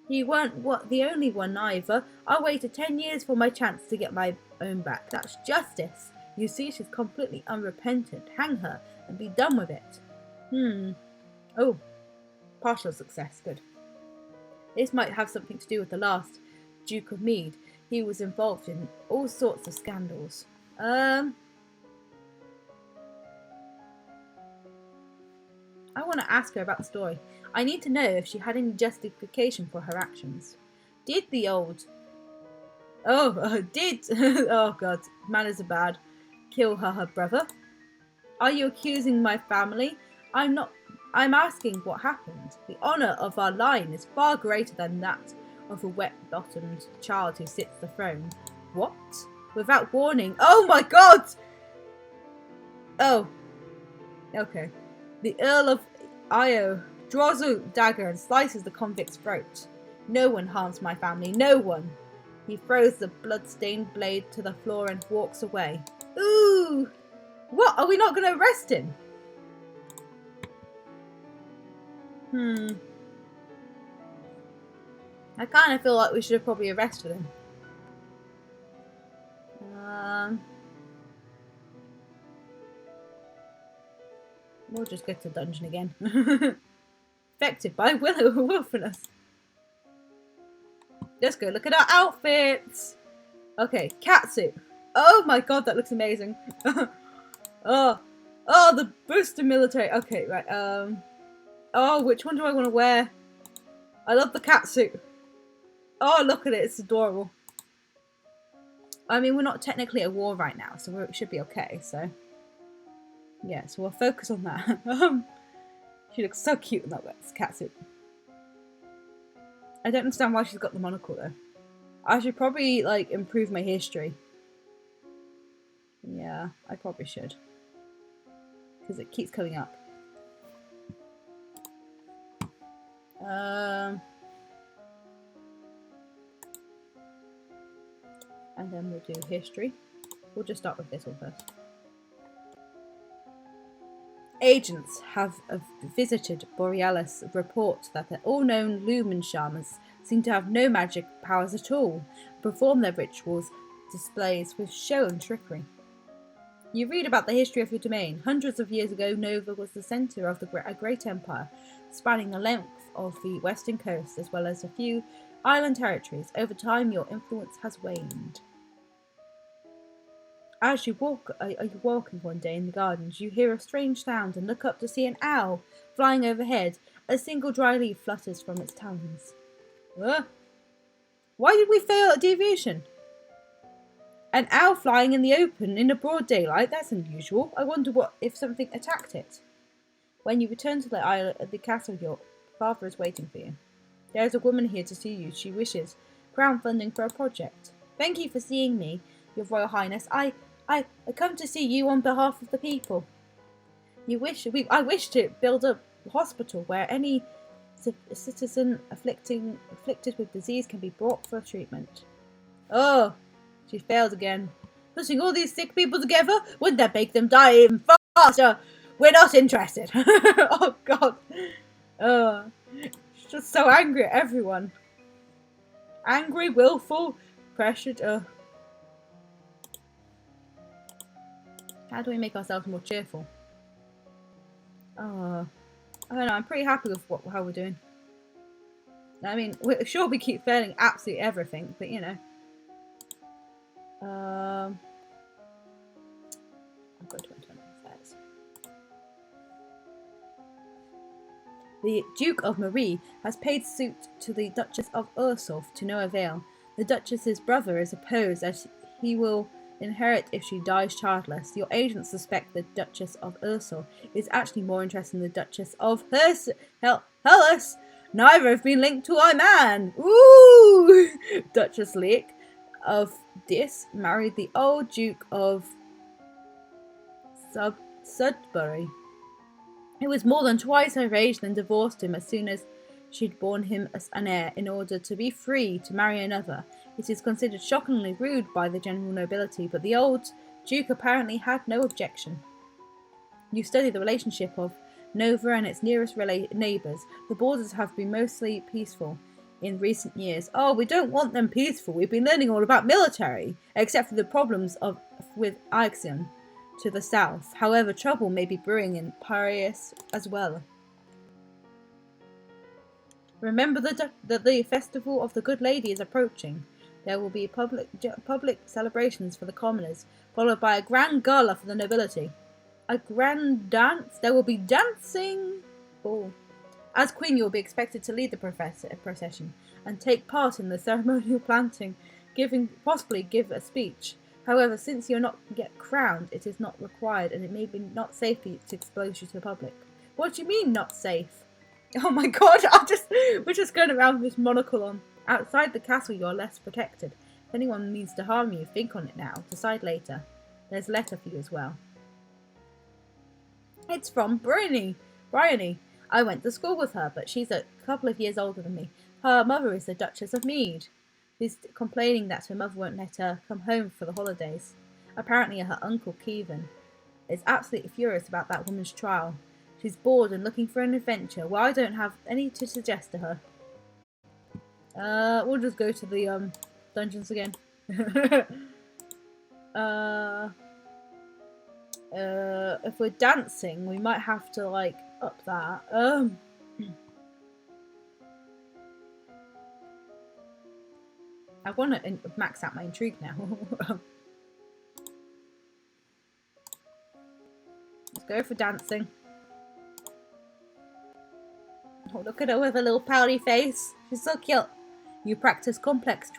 He weren't the only one either. I waited 10 years for my chance to get my own back. That's justice. You see, she's completely unrepentant. Hang her and be done with it. Oh, partial success. Good. This might have something to do with the last Duke of Mead. He was involved in all sorts of scandals. I want to ask her about the story. I need to know if she had any justification for her actions. Did the old... oh god, manners are bad. Kill her brother? Are you accusing my family? I'm not. I'm asking what happened. The honour of our line is far greater than that of a wet-bottomed child who sits the throne. What? Without warning. Oh my god! Oh. Okay. The Earl of Io draws a dagger and slices the convict's throat. No one harms my family. No one. He throws the blood-stained blade to the floor and walks away. Ooh! What? Are we not going to arrest him? I kind of feel like we should have probably arrested him. We'll just go to the dungeon again. Affected by willfulness. Let's go look at our outfits. Okay, catsuit. Oh my god, that looks amazing. Oh, the booster military. Okay, right. Oh, which one do I want to wear? I love the catsuit. Oh, look at it. It's adorable. I mean, we're not technically at war right now, so we should be okay. So, yeah, so we'll focus on that. She looks so cute in that catsuit. I don't understand why she's got the monocle though. I should probably like improve my history. Yeah, I probably should. Because it keeps coming up. And then we'll do history. We'll just start with this one first. Agents have visited Borealis report that the all-known Lumen shamans seem to have no magic powers at all, perform their rituals displays with show and trickery. You read about the history of your domain. Hundreds of years ago, Nova was the centre of a great empire, spanning the length of the western coast, as well as a few island territories. Over time, your influence has waned. As you are walking one day in the gardens, you hear a strange sound and look up to see an owl flying overhead. A single dry leaf flutters from its talons. Why did we fail at deviation? An owl flying in the open in the broad daylight? That's unusual. I wonder what if something attacked it. When you return to the island at the castle, your father is waiting for you. There is a woman here to see you. She wishes crowdfunding for a project. Thank you for seeing me, Your Royal Highness. I come to see you on behalf of the people. I wish to build a hospital where any citizen afflicted with disease can be brought for treatment. Oh, she failed again. Putting all these sick people together, wouldn't that make them die even faster? We're not interested. Oh God. She's just so angry at everyone. Angry, willful, pressured. How do we make ourselves more cheerful? I don't know. I'm pretty happy with how we're doing. I mean, we're sure we keep failing absolutely everything, but you know. I've got 21 affairs. The Duke of Marie has paid suit to the Duchess of Ursulf to no avail. The Duchess's brother is opposed as he will inherit if she dies childless. Your agents suspect the Duchess of Ursul is actually more interested in the Duchess of Hellas. Neither have been linked to our man. Ooh! Duchess Leek of Dis married the old Duke of Sudbury, who was more than twice her age, then divorced him as soon as she'd borne him an heir in order to be free to marry another. It is considered shockingly rude by the general nobility, but the old Duke apparently had no objection. You study the relationship of Nova and its nearest neighbours. The borders have been mostly peaceful in recent years. Oh, we don't want them peaceful. We've been learning all about military, except for the problems with Ixion to the south. However, trouble may be brewing in Piraeus as well. Remember that the festival of the Good Lady is approaching. There will be public celebrations for the commoners, followed by a grand gala for the nobility. A grand dance? There will be dancing! Oh. As queen, you will be expected to lead the procession and take part in the ceremonial planting, possibly give a speech. However, since you're not yet crowned, it is not required, and it may be not safe to expose you to the public. What do you mean, not safe? Oh my God! We're just going around with this monocle on. Outside the castle, you are less protected. If anyone means to harm you, think on it now. Decide later. There's a letter for you as well. It's from Bryony. I went to school with her, but she's a couple of years older than me. Her mother is the Duchess of Mead. She's complaining that her mother won't let her come home for the holidays. Apparently her uncle, Kevin, is absolutely furious about that woman's trial. She's bored and looking for an adventure. Well, I don't have any to suggest to her. We'll just go to the dungeons again. If we're dancing, we might have to like up that. I want to max out my intrigue now. Let's go for dancing. Oh, look at her with a little pouty face. She's so cute. You practice complex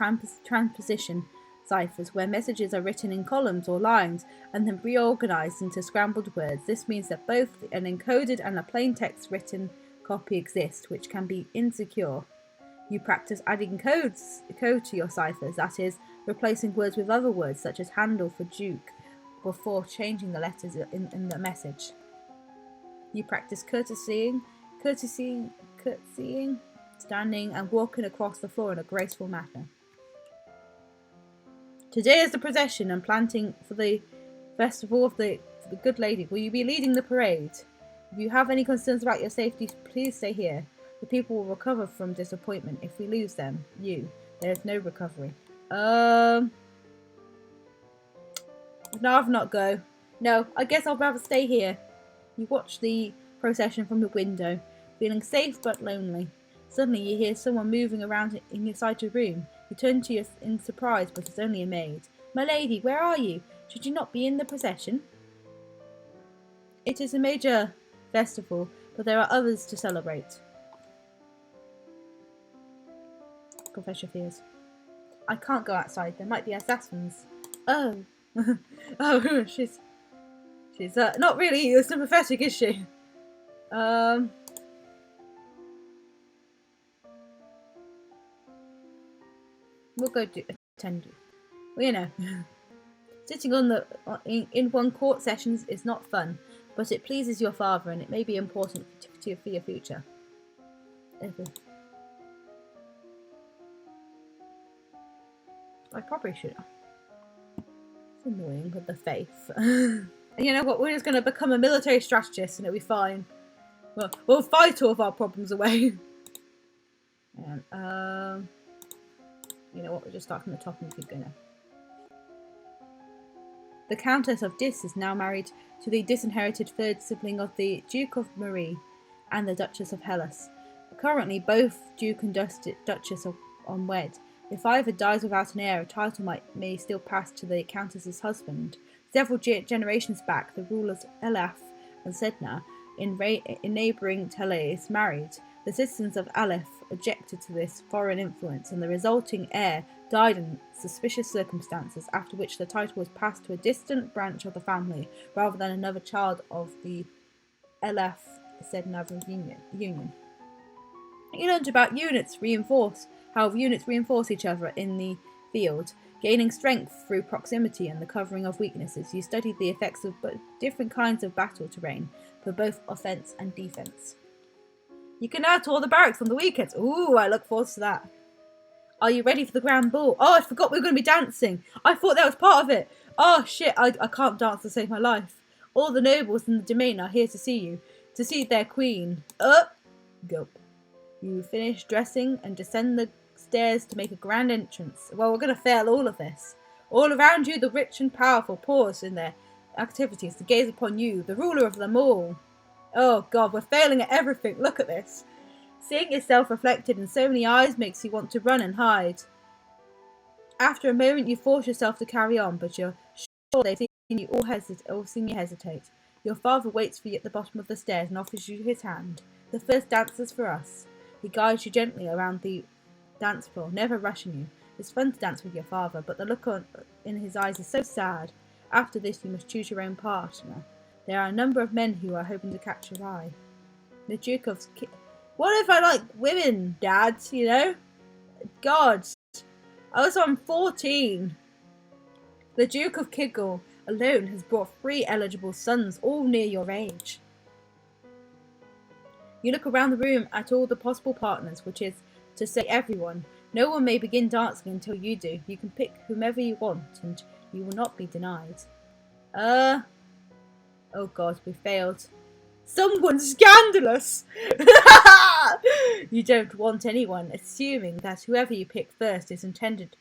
transposition ciphers where messages are written in columns or lines and then reorganized into scrambled words. This means that both an encoded and a plain text written copy exist, which can be insecure. You practice adding code to your ciphers, that is, replacing words with other words such as handle for duke before changing the letters in the message. You practice curtsying, standing and walking across the floor in a graceful manner. Today is the procession and planting for the festival of the Good Lady. Will you be leading the parade? If you have any concerns about your safety, please stay here. The people will recover from disappointment. If we lose them, there is no recovery. No, I'll not go. No, I guess I'll rather stay here. You watch the procession from the window, feeling safe but lonely. Suddenly you hear someone moving around inside your room. You turn to you in surprise, but it's only a maid. "My lady, where are you? Should you not be in the procession?" It is a major festival, but there are others to celebrate. Confess your fears. "I can't go outside. There might be assassins." "Oh." Oh, she's not really sympathetic, is she? We'll go attend. Well, you know, sitting on the in one court sessions is not fun, but it pleases your father, and it may be important for your future. I probably should. It's annoying with the faith. You know what? We're just going to become a military strategist, and it'll be fine. Well, we'll fight all of our problems away. And you know what? We'll just start from the top and keep going now. The Countess of Dis is now married to the disinherited third sibling of the Duke of Marie and the Duchess of Hellas. Currently, both Duke and Duchess are unwed. If either dies without an heir, a title may still pass to the Countess's husband. Several generations back, the rulers Elaf and Sedna in neighbouring Thales married. The citizens of Aleph objected to this foreign influence, and the resulting heir died in suspicious circumstances, after which the title was passed to a distant branch of the family, rather than another child of the Elaf-Sedna union. You learned about how units reinforce each other in the field, gaining strength through proximity and the covering of weaknesses. You studied the effects of different kinds of battle terrain for both offence and defence. You can now tour the barracks on the weekends. Ooh, I look forward to that. Are you ready for the grand ball? Oh, I forgot we were going to be dancing. I thought that was part of it. Oh, shit, I can't dance to save my life. All the nobles in the domain are here to see you, to see their queen. Gulp. You finish dressing and descend the stairs to make a grand entrance. Well, we're going to fail all of this. All around you, the rich and powerful pause in their activities to gaze upon you, the ruler of them all. Oh, God, we're failing at everything. Look at this. Seeing yourself reflected in so many eyes makes you want to run and hide. After a moment, you force yourself to carry on, but you're sure they've seen you hesitate. Your father waits for you at the bottom of the stairs and offers you his hand. The first dancer's for us. He guides you gently around the dance floor, never rushing you. It's fun to dance with your father, but the look in his eyes is so sad. After this, you must choose your own partner. There are a number of men who are hoping to catch your eye. The Duke of... What if I like women, Dad, you know? God. I'm 14. The Duke of Kiggle alone has brought 3 eligible sons, all near your age. You look around the room at all the possible partners, which is to say everyone. No one may begin dancing until you do. You can pick whomever you want, and you will not be denied. Oh God, we failed. Someone's scandalous! You don't want anyone, assuming that whoever you pick first is intended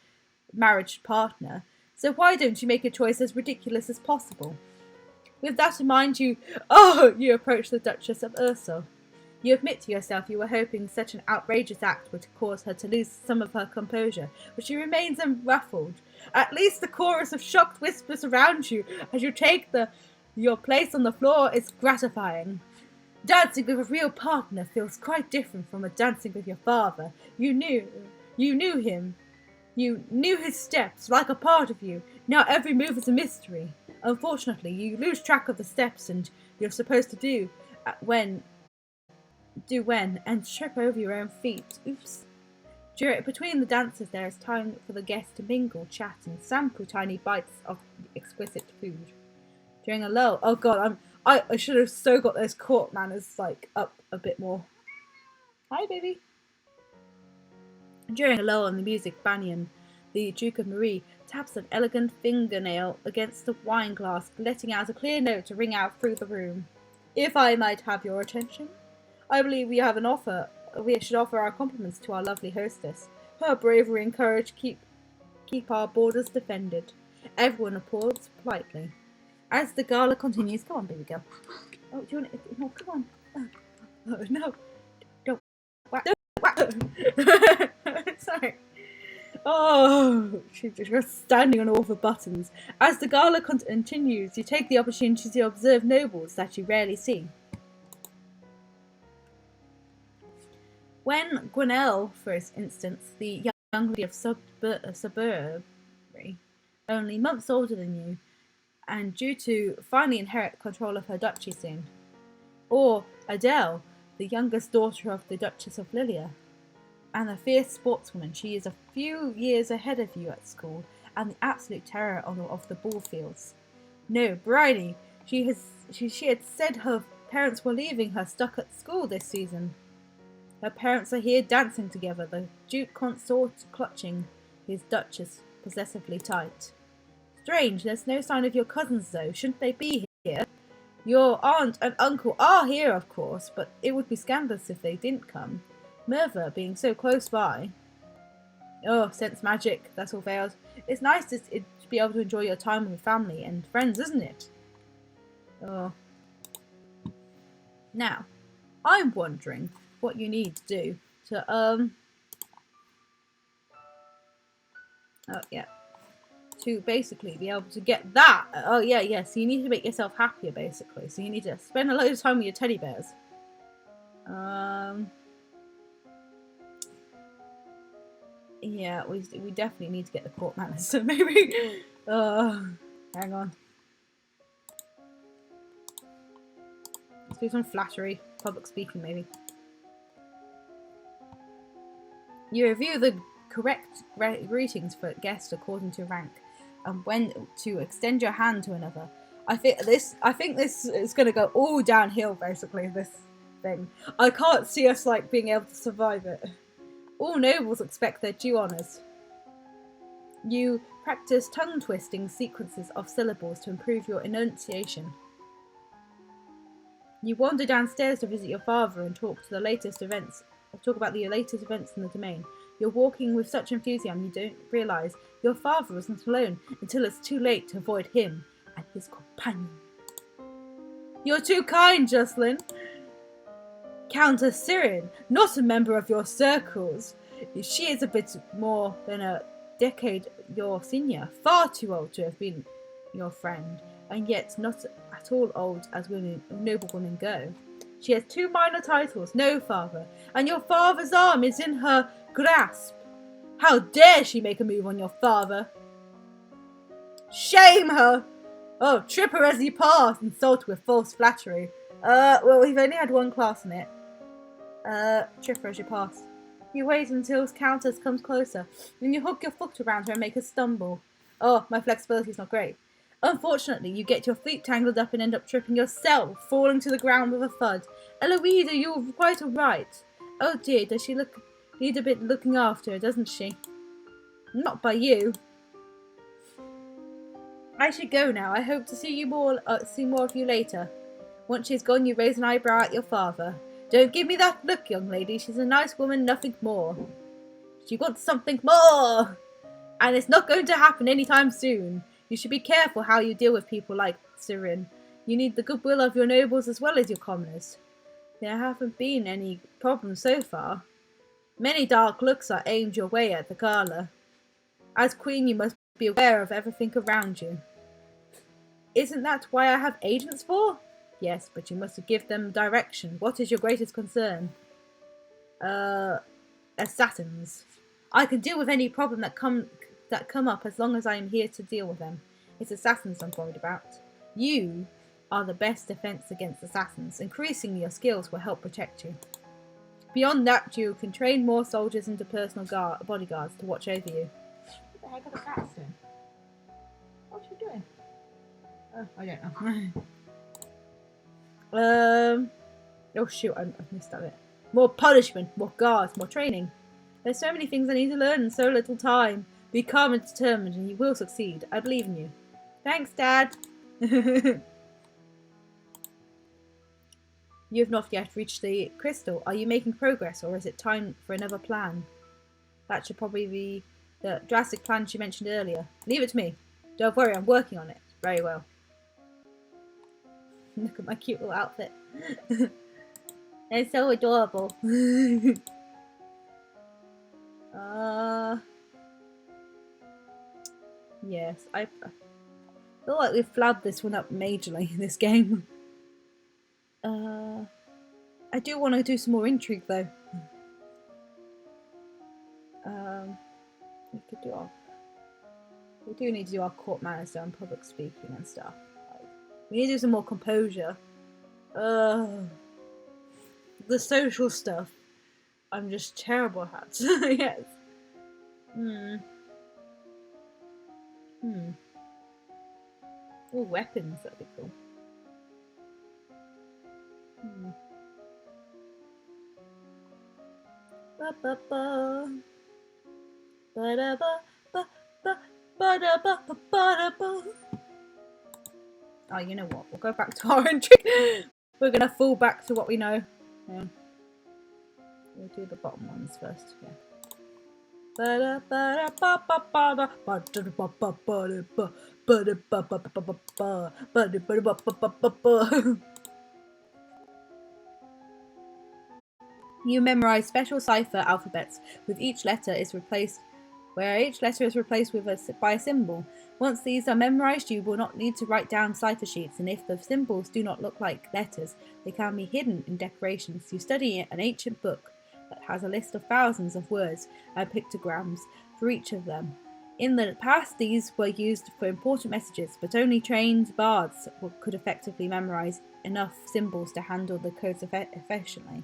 marriage partner. So why don't you make a choice as ridiculous as possible? With that in mind, you approach the Duchess of Ursel. You admit to yourself you were hoping such an outrageous act would cause her to lose some of her composure, but she remains unruffled. At least the chorus of shocked whispers around you as you take your place on the floor is gratifying. Dancing with a real partner feels quite different from dancing with your father. You knew him. You knew his steps, like a part of you. Now every move is a mystery. Unfortunately, you lose track of the steps and you're supposed to do when, and trip over your own feet. Oops. Between the dances, there is time for the guests to mingle, chat, and sample tiny bites of exquisite food. During a lull, oh God, I should have so got those court manners up a bit more. Hi, baby. During a lull in the music, Banyan, the Duke of Marie, taps an elegant fingernail against the wine glass, letting out a clear note to ring out through the room. If I might have your attention, I believe we have an offer. We should offer our compliments to our lovely hostess. Her bravery and courage keep our borders defended. Everyone applauds politely. As the gala continues, come on, baby girl. Oh, do you want it? No, come on. Oh, no. Don't whack. Oh, she's just standing on all the buttons. As the gala continues, you take the opportunity to observe nobles that you rarely see. When Gwenelle, for instance, the young lady of Suburb, only months older than you, and due to finally inherit control of her duchy soon. Or Adele, the youngest daughter of the Duchess of Lilia, and a fierce sportswoman. She is a few years ahead of you at school, and the absolute terror of the ball fields. No, Bryony, she had said her parents were leaving her stuck at school this season. Her parents are here dancing together, the Duke Consort clutching his Duchess possessively tight. Strange, there's no sign of your cousins though. Shouldn't they be here? Your aunt and uncle are here, of course, but it would be scandalous if they didn't come. Merva being so close by. Oh, sense magic, that's all veiled. It's nice to be able to enjoy your time with your family and friends, isn't it? Oh. Now, I'm wondering what you need to do to, oh, yeah. To basically be able to get that. Oh, yeah, so you need to make yourself happier, basically. So you need to spend a load of time with your teddy bears. Yeah, we definitely need to get the court manners, so maybe... hang on. Let's do some flattery. Public speaking, maybe. You review the correct greetings for guests according to rank, and when to extend your hand to another. I think this is going to go all downhill, basically, this thing. I can't see us, like, being able to survive it. All nobles expect their due honours. You practice tongue-twisting sequences of syllables to improve your enunciation. You wander downstairs to visit your father and talk about the latest events in the domain. You're walking with such enthusiasm you don't realise your father isn't alone until it's too late to avoid him and his companion. You're too kind, Jocelyn. Countess Sirin, not a member of your circles. She is a bit more than a decade your senior, far too old to have been your friend, and yet not at all old as noble women go. She has 2 minor titles, no father, and your father's arm is in her grasp. How dare she make a move on your father? Shame her! Oh, trip her as you pass, insult her with false flattery. Well, we've only had 1 class in it. Trip her as you pass. You wait until Countess comes closer, then you hook your foot around her and make her stumble. Oh, my flexibility's not great. Unfortunately, you get your feet tangled up and end up tripping yourself, falling to the ground with a thud. Eloisa, you're quite alright. Oh dear, does she need a bit looking after, doesn't she? Not by you. I should go now. I hope to see more of you later. Once she's gone, you raise an eyebrow at your father. Don't give me that look, young lady. She's a nice woman, nothing more. She wants something more! And it's not going to happen anytime soon. You should be careful how you deal with people like Sirin. You need the goodwill of your nobles as well as your commoners. There haven't been any problems so far. Many dark looks are aimed your way at the gala. As queen, you must be aware of everything around you. Isn't that why I have agents for? Yes, but you must give them direction. What is your greatest concern? Assassins. I can deal with any problem that come up as long as I am here to deal with them. It's assassins I'm worried about. You are the best defense against assassins. Increasing your skills will help protect you. Beyond that, you can train more soldiers into personal bodyguards to watch over you. What the heck are the cats doing? What's she doing? Oh, I don't know. Oh shoot, I missed that bit. More punishment, more guards, more training. There's so many things I need to learn in so little time. Be calm and determined and you will succeed. I believe in you. Thanks, Dad. You have not yet reached the crystal. Are you making progress or is it time for another plan? That should probably be the drastic plan she mentioned earlier. Leave it to me. Don't worry, I'm working on it. Very well. Look at my cute little outfit. It's so adorable. Yes, I feel like we've flabbed this one up majorly in this game. I do want to do some more intrigue though. We could do our. We do need to do our court manners though, and public speaking and stuff. We need to do some more composure. The social stuff, I'm just terrible at. Yes. Oh, weapons, that'd be cool. Oh, you know what? We'll go back to our entry. We're gonna fall back to what we know. Yeah. We'll do the bottom ones first. Yeah. You memorize special cipher alphabets with each letter is replaced by a symbol. Once these are memorized, you will not need to write down cipher sheets, and if the symbols do not look like letters, they can be hidden in decorations. You study an ancient book that has a list of thousands of words and pictograms for each of them. In the past, these were used for important messages, but only trained bards could effectively memorize enough symbols to handle the codes efficiently.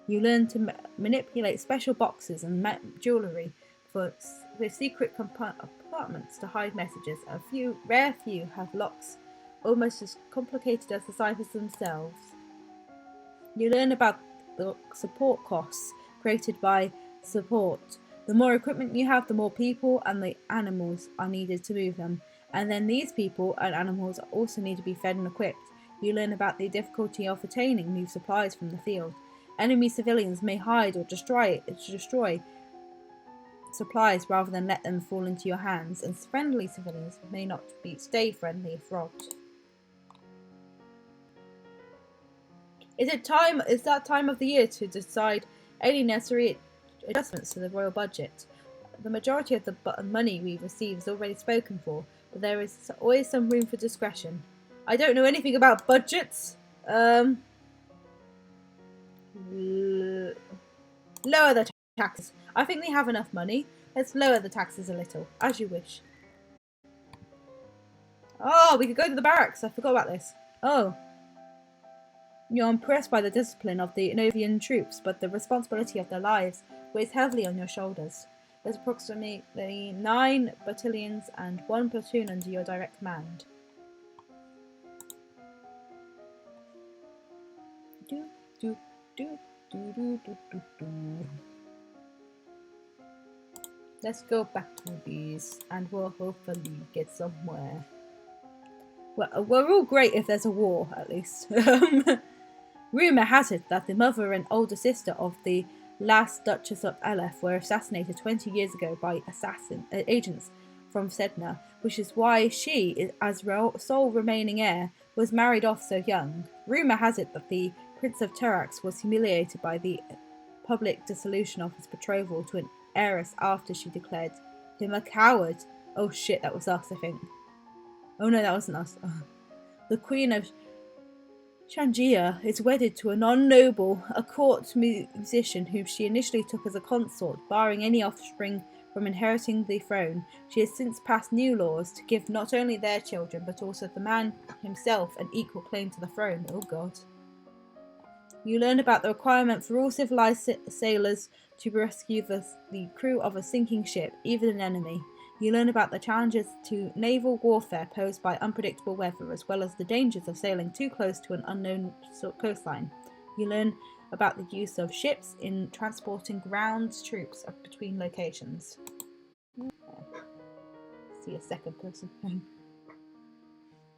You learn to manipulate special boxes and jewellery with secret compartments to hide messages. A rare few have locks almost as complicated as the ciphers themselves. You learn about the support costs created by support. The more equipment you have, the more people and the animals are needed to move them. And then these people and animals also need to be fed and equipped. You learn about the difficulty of obtaining new supplies from the field. Enemy civilians may hide or destroy supplies rather than let them fall into your hands, and friendly civilians may not stay friendly if robbed. Is that time of the year to decide any necessary adjustments to the royal budget? The majority of the money we receive is already spoken for, but there is always some room for discretion. I don't know anything about budgets. Lower the taxes. I think they have enough money. Let's lower the taxes a little, as you wish. Oh, we could go to the barracks. I forgot about this. Oh. You're impressed by the discipline of the Novian troops, but the responsibility of their lives weighs heavily on your shoulders. There's approximately 9 battalions and 1 platoon under your direct command. Let's go back to these and we'll hopefully get somewhere. Well, we're all great if there's a war, at least. Rumour has it that the mother and older sister of the last Duchess of Aleph were assassinated 20 years ago by agents from Sedna, which is why she, as sole remaining heir, was married off so young. Rumour has it that the Prince of Terax was humiliated by the public dissolution of his betrothal to an heiress after she declared him a coward. Oh shit, that was us, I think. Oh no, that wasn't us. The Queen of Shangia is wedded to a non-noble, a court musician whom she initially took as a consort, barring any offspring from inheriting the throne. She has since passed new laws to give not only their children, but also the man himself an equal claim to the throne. Oh god. You learn about the requirement for all civilized sailors to rescue the crew of a sinking ship, even an enemy. You learn about the challenges to naval warfare posed by unpredictable weather, as well as the dangers of sailing too close to an unknown coastline. You learn about the use of ships in transporting ground troops between locations. See a second person. Hang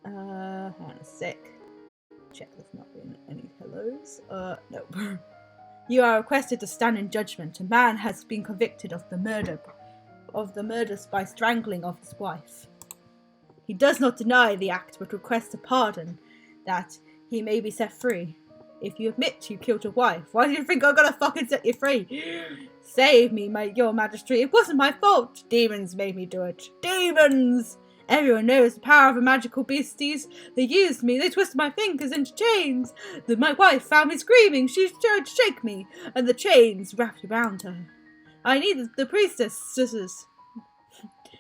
on a sec. Check there's not been any hellos. No. You are requested to stand in judgment. A man has been convicted of the murders by strangling of his wife. He does not deny the act, but requests a pardon that he may be set free. If you admit you killed your wife, why do you think I'm gonna fucking set you free? Save me, your majesty. It wasn't my fault. Demons made me do it. Demons! Everyone knows the power of the magical beasties. They used me. They twisted my fingers into chains. My wife found me screaming. She tried to shake me, and the chains wrapped around her. I needed the priestesses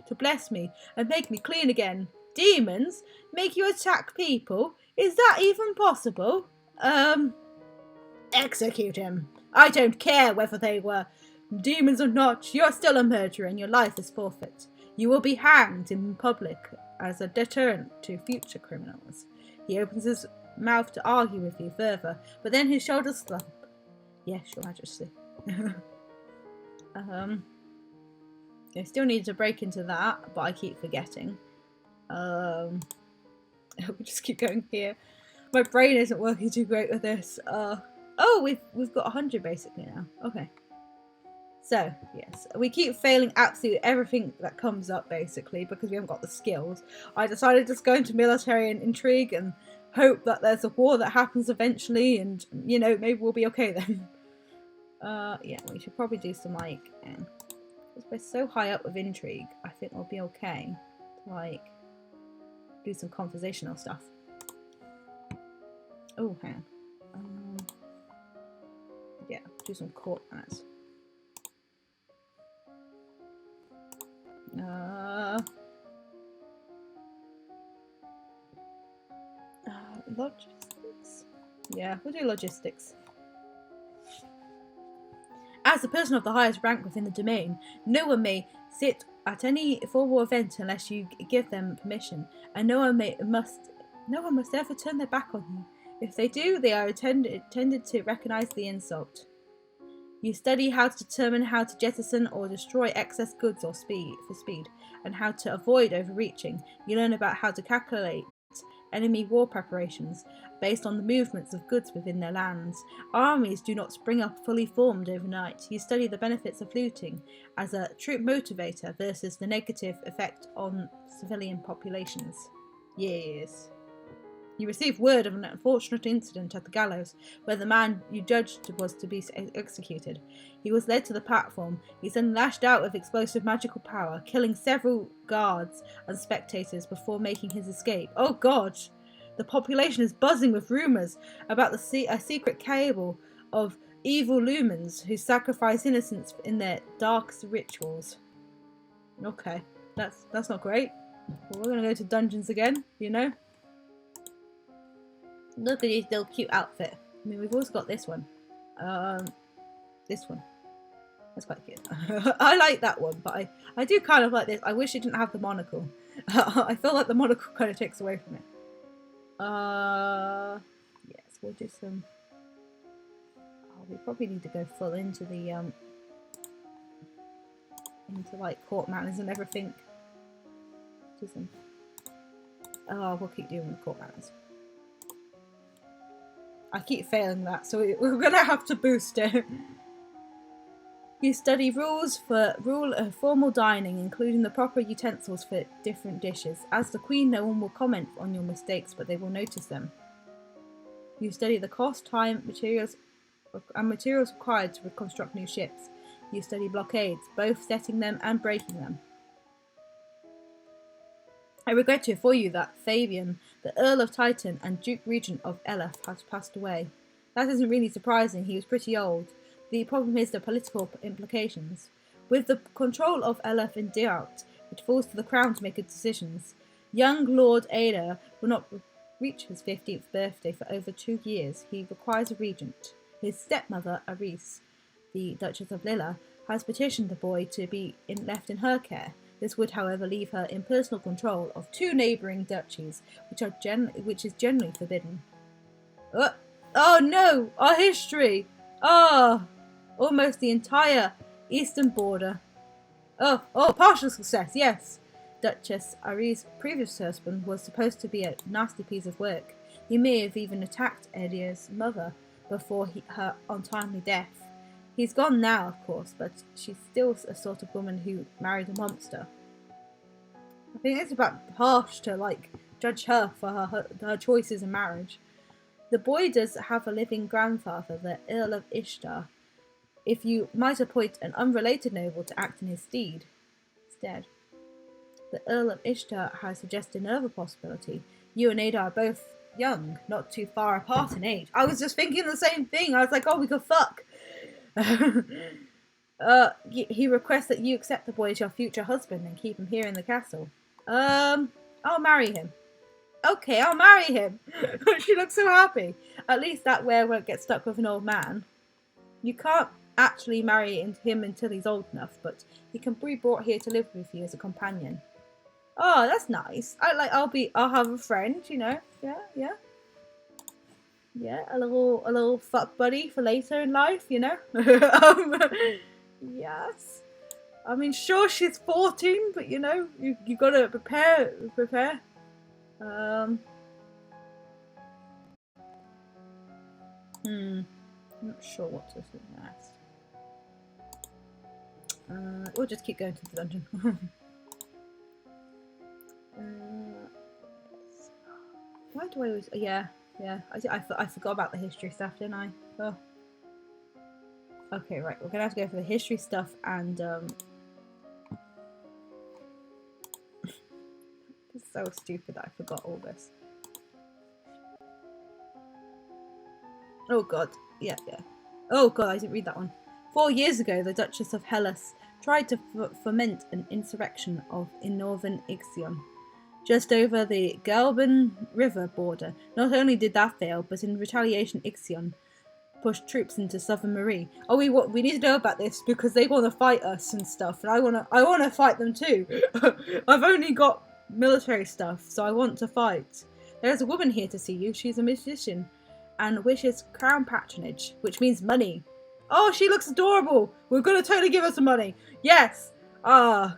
to bless me and make me clean again. Demons make you attack people? Is that even possible? Execute him. I don't care whether they were demons or not. You're still a murderer and your life is forfeit. You will be hanged in public as a deterrent to future criminals. He opens his mouth to argue with you further, but then his shoulders slump. Yes, Your Majesty. I still need to break into that, but I keep forgetting. We'll just keep going here. My brain isn't working too great with this. Oh, we've got 100 basically now. Okay. So, yes, we keep failing absolutely everything that comes up, basically, because we haven't got the skills. I decided to go into military and intrigue and hope that there's a war that happens eventually, and, you know, maybe we'll be okay then. Yeah, we should probably do some, like, because we're so high up with intrigue, I think we'll be okay to, like, do some conversational stuff. Oh, hang on. Yeah, do some court manners. Logistics? Yeah, we'll do logistics. As the person of the highest rank within the domain, no one may sit at any formal event unless you give them permission, and no one must ever turn their back on you. If they do, they are intended to recognize the insult. You study how to determine how to jettison or destroy excess goods or speed, and how to avoid overreaching. You learn about how to calculate enemy war preparations based on the movements of goods within their lands. Armies do not spring up fully formed overnight. You study the benefits of looting as a troop motivator versus the negative effect on civilian populations. Yes. You receive word of an unfortunate incident at the gallows, where the man you judged was to be executed. He was led to the platform. He then lashed out with explosive magical power, killing several guards and spectators before making his escape. Oh God! The population is buzzing with rumours about a secret cable of evil lumens who sacrifice innocents in their darkest rituals. Okay, that's not great. Well, we're gonna go to dungeons again, you know? Look at his little cute outfit. I mean, we've also got this one. This one. That's quite cute. I like that one, but I do kind of like this. I wish it didn't have the monocle. I feel like the monocle kind of takes away from it. Yes, we'll do some... Oh, we probably need to go full into the, into, like, court manners and everything. Do some... Oh, we'll keep doing the court manners. I keep failing that, so we're going to have to boost it. You study rules for formal dining, including the proper utensils for different dishes. As the queen, no one will comment on your mistakes, but they will notice them. You study the cost, time, materials required to reconstruct new ships. You study blockades, both setting them and breaking them. I regret to inform you that Fabian, the Earl of Titan and Duke Regent of Elef, has passed away. That isn't really surprising, he was pretty old. The problem is the political implications. With the control of Elef in doubt, it falls to the crown to make its decisions. Young Lord Ada will not reach his 15th birthday for over 2 years. He requires a regent. His stepmother, Aris, the Duchess of Lilla, has petitioned the boy to be left in her care. This would, however, leave her in personal control of 2 neighbouring duchies, which is generally forbidden. Oh no! Our history! Almost the entire eastern border. Partial success, yes. Duchess Ari's previous husband was supposed to be a nasty piece of work. He may have even attacked Edia's mother before her untimely death. He's gone now, of course, but she's still a sort of woman who married a monster. I think it's about harsh to, like, judge her for her choices in marriage. The boy does have a living grandfather, the Earl of Ishtar. If you might appoint an unrelated noble to act in his stead. The Earl of Ishtar has suggested another possibility. You and Ada are both young, not too far apart in age. I was just thinking the same thing. I was like, oh, we could fuck. He requests that you accept the boy as your future husband and keep him here in the castle. I'll marry him. Okay, I'll marry him. She looks so happy. At least that way I won't get stuck with an old man. You can't actually marry him until he's old enough, but he can be brought here to live with you as a companion. Oh, that's nice. I'll have a friend, you know. Yeah, a little fuck buddy for later in life, you know. Yes. I mean, sure, she's 14, but you know, you gotta prepare. I'm not sure what to do next. We'll just keep going to the dungeon. Why do I always... Yeah. I forgot about the history stuff, didn't I? Oh. Okay, right. We're gonna have to go for the history stuff and It's so stupid that I forgot all this. Oh god. Yeah. Oh god, I didn't read that one. 4 years ago, the Duchess of Hellas tried to foment an insurrection in northern Ixion, just over the Galban River border. Not only did that fail, but in retaliation, Ixion pushed troops into southern Marie. Oh, we need to know about this because they want to fight us and stuff, and I want to fight them too. I've only got military stuff, so I want to fight. There's a woman here to see you. She's a musician and wishes crown patronage, which means money. Oh, she looks adorable. We're gonna totally give her some money. Yes. Your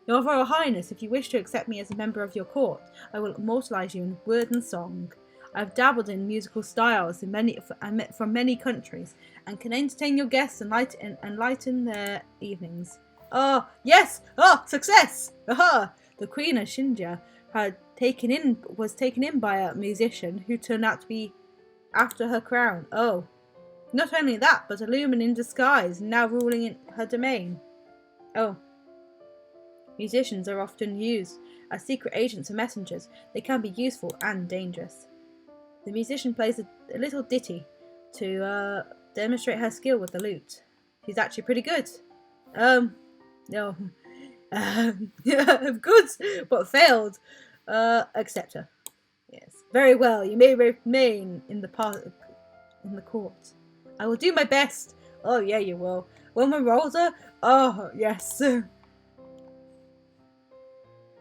Royal Highness, if you wish to accept me as a member of your court, I will immortalize you in word and song. I've dabbled in musical styles from many countries and can entertain your guests and lighten their evenings. Oh, yes! Oh, success! Aha! The Queen of Shinja was taken in by a musician who turned out to be after her crown. Oh. Not only that, but a lumen in disguise, now ruling in her domain. Oh. Musicians are often used as secret agents and messengers. They can be useful and dangerous. The musician plays a little ditty to demonstrate her skill with the lute. She's actually pretty good. No. Good, but failed. Accept her. Yes. Very well. You may remain in the court. I will do my best. Oh, yeah, you will. When we're older? Oh, yes.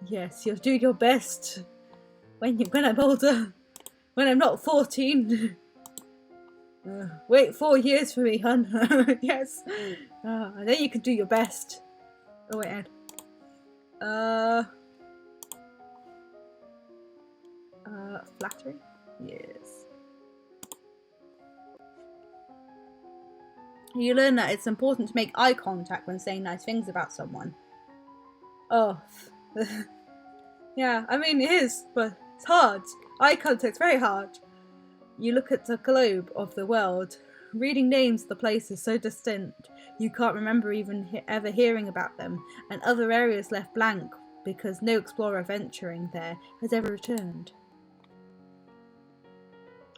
Yes, you'll do your best. When I'm older. When I'm not 14. Wait 4 years for me, hun. Yes. And then you can do your best. Oh, wait, Ed. Flattery? Yes. You learn that it's important to make eye contact when saying nice things about someone. Oh. Yeah, I mean it is, but it's hard. Eye contact's very hard. You look at the globe of the world. Reading names of the places so distant you can't remember even ever hearing about them, and other areas left blank because no explorer venturing there has ever returned.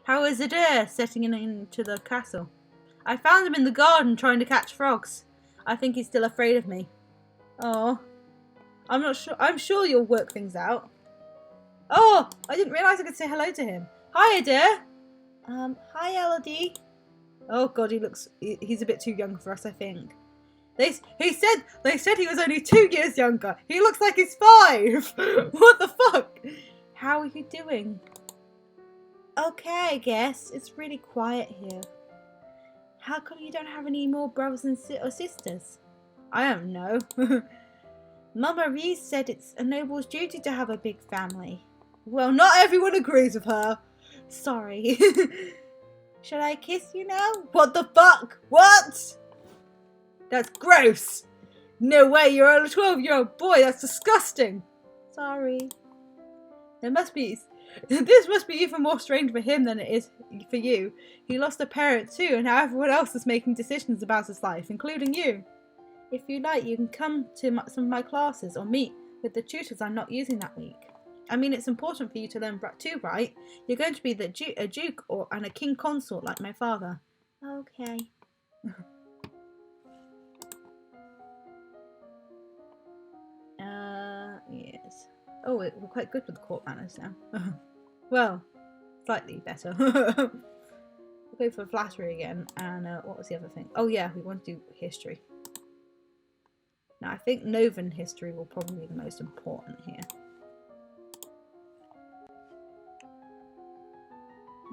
How is Adair setting into the castle? I found him in the garden trying to catch frogs. I think he's still afraid of me. Oh, I'm not sure. I'm sure you'll work things out. Oh, I didn't realise I could say hello to him. Hi, Adair. Hi, Elodie. Oh God, he's a bit too young for us, I think. They said he was only 2 years younger. He looks like he's 5. What the fuck? How are you doing? Okay, I guess. It's really quiet here. How come you don't have any more brothers or sisters? I don't know. Mama Reese said it's a noble's duty to have a big family. Well, not everyone agrees with her. Sorry. Should I kiss you now? What the fuck? What? That's gross. No way, you're a 12-year-old boy. That's disgusting. Sorry. There must be This must be even more strange for him than it is for you. He lost a parent too, and now everyone else is making decisions about his life, including you. If you like, you can come to some of my classes or meet with the tutors I'm not using that week. I mean, it's important for you to learn too, right? You're going to be a duke and a king consort like my father. Okay. Yes. Oh, we're quite good with the court manners now. Well, slightly better. We'll go for flattery again. And what was the other thing? Oh yeah, we want to do history. Now I think Novan history will probably be the most important here.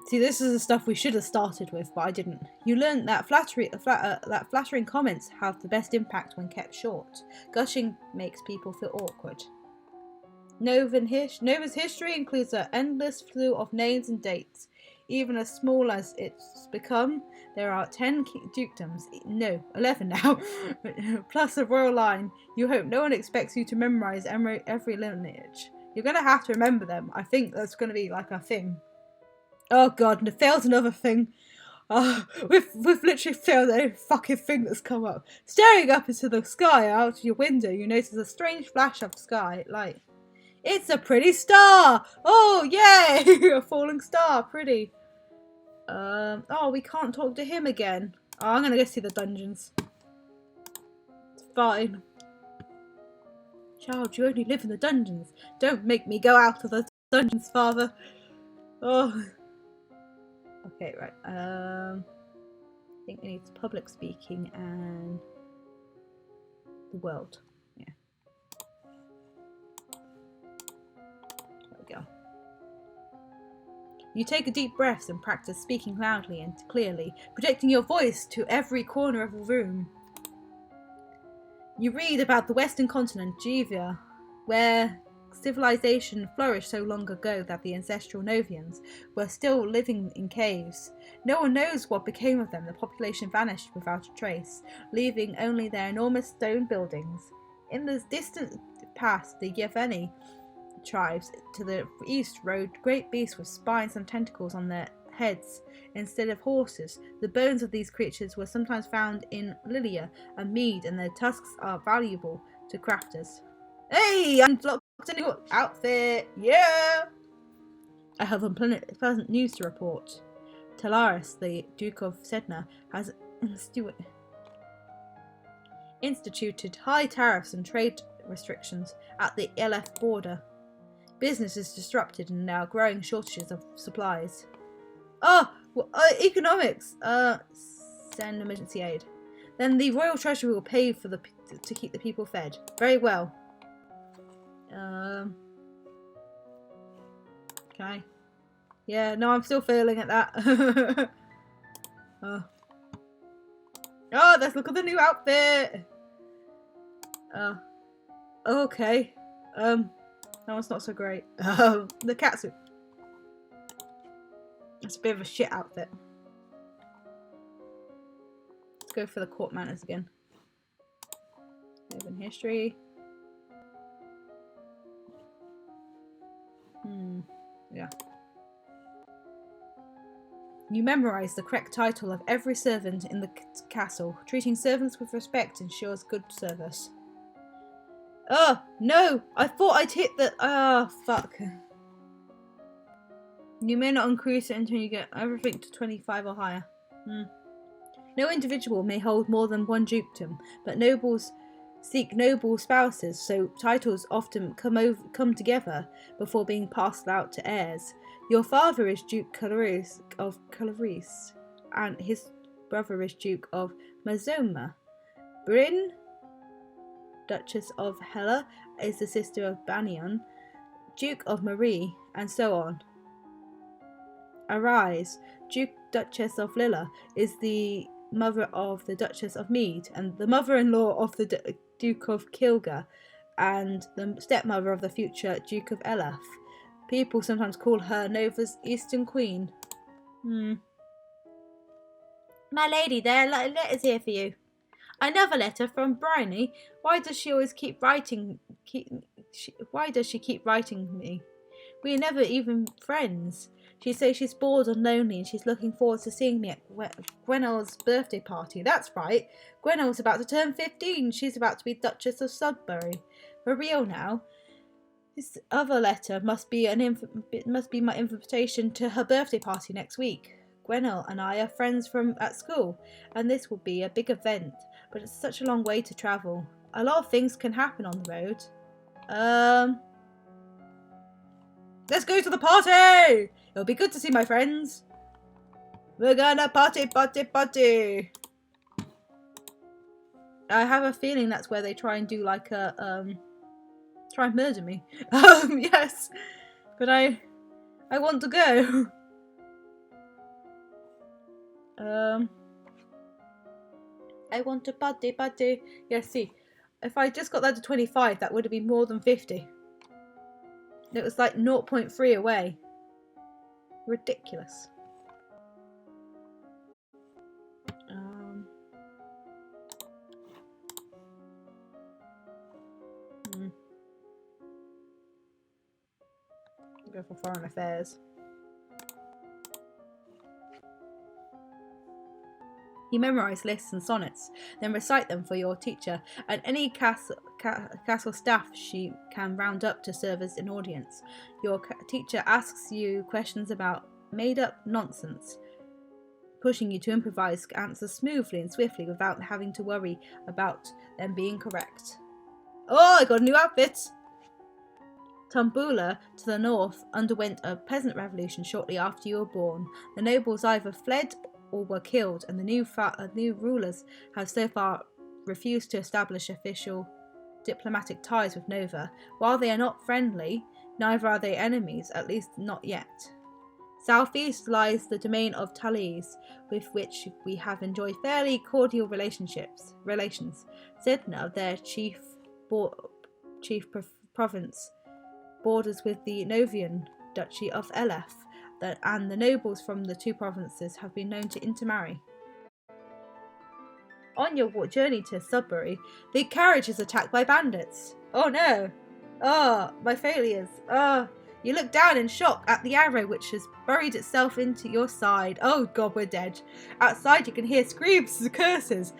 See, this is the stuff we should have started with, but I didn't. You learned that that flattering comments have the best impact when kept short. Gushing makes people feel awkward. Nova's history includes an endless slew of names and dates. Even as small as it's become, there are 10 dukedoms. No, 11 now. Plus a royal line. You hope no one expects you to memorize every lineage. You're going to have to remember them. I think that's going to be like a thing. Oh god, and it fails another thing. We've literally failed every fucking thing that's come up. Staring up into the sky out your window, you notice a strange flash of sky light. It's a pretty star! Oh, yay! A falling star, pretty. Oh, we can't talk to him again. Oh, I'm gonna go see the dungeons. It's fine. Child, you only live in the dungeons. Don't make me go out of the dungeons, father. Oh. Okay, right. I think we need public speaking and the world. Yeah. There we go. You take a deep breath and practice speaking loudly and clearly, projecting your voice to every corner of the room. You read about the western continent, Jivia, where civilization flourished so long ago that the ancestral Novians were still living in caves. No one knows what became of them. The population vanished without a trace, leaving only their enormous stone buildings. In the distant past, the Yeveni tribes to the east rode great beasts with spines and tentacles on their heads instead of horses. The bones of these creatures were sometimes found in Lilia and Mead, and their tusks are valuable to crafters. Hey, unlocked a new outfit! Yeah! I have unpleasant news to report. Talaris, the Duke of Sedna, has instituted high tariffs and trade restrictions at the Elef border. Business is disrupted and there are growing shortages of supplies. Economics! Send emergency aid. Then the Royal Treasury will pay for to keep the people fed. Very well. Okay. Yeah, no, I'm still failing at that. Oh, let's look at the new outfit. Okay. That one's not so great. The catsuit. That's a bit of a shit outfit. Let's go for the court manners again. Live in history. Yeah. You memorize the correct title of every servant in the castle. Treating servants with respect ensures good service. Oh, no! I thought I'd hit the... Ah, fuck. You may not increase it until you get everything to 25 or higher. No individual may hold more than one dukedom, but nobles seek noble spouses, so titles often come together before being passed out to heirs. Your father is Duke Calaris of Calaris, and his brother is Duke of Mazoma. Bryn, Duchess of Hela, is the sister of Banion, Duke of Marie, and so on. Arise, Duchess of Lilla, is the mother of the Duchess of Mead, and the mother-in-law of the Duke of Kilga, and the stepmother of the future Duke of Elaf. People sometimes call her Nova's Eastern Queen. My lady, there are letters here for you. Another letter from Bryony. Why does she always keep writing? Why does she keep writing me? We're never even friends. She says she's bored and lonely and she's looking forward to seeing me at Gwenelle's birthday party. That's right. Gwenelle's about to turn 15. She's about to be Duchess of Sudbury. For real now. This other letter must be my invitation to her birthday party next week. Gwenelle and I are friends from at school, and this will be a big event, but it's such a long way to travel. A lot of things can happen on the road. Let's go to the party! It'll be good to see my friends. We're gonna party. I have a feeling that's where they try and do like a, try and murder me. Yes. But I want to go. I want to party. Yeah, see. If I just got that to 25, that would have been more than 50. It was like 0.3 away. Ridiculous. Go for foreign affairs. You memorise lists and sonnets, then recite them for your teacher and any castle staff she can round up to serve as an audience. Your teacher asks you questions about made-up nonsense, pushing you to improvise answers smoothly and swiftly without having to worry about them being correct. Oh, I got a new outfit! Tumbula, to the north, underwent a peasant revolution shortly after you were born. The nobles either fled or were killed, and the new rulers have so far refused to establish official diplomatic ties with Nova. While they are not friendly, neither are they enemies, at least not yet. Southeast lies the domain of Talese, with which we have enjoyed fairly cordial relations. Zedna, their chief province, borders with the Novian Duchy of Elef, and the nobles from the two provinces have been known to intermarry. On your journey to Sudbury, the carriage is attacked by bandits. Oh no! Oh, my failures. Oh, you look down in shock at the arrow which has buried itself into your side. Oh god, we're dead. Outside you can hear screams and curses,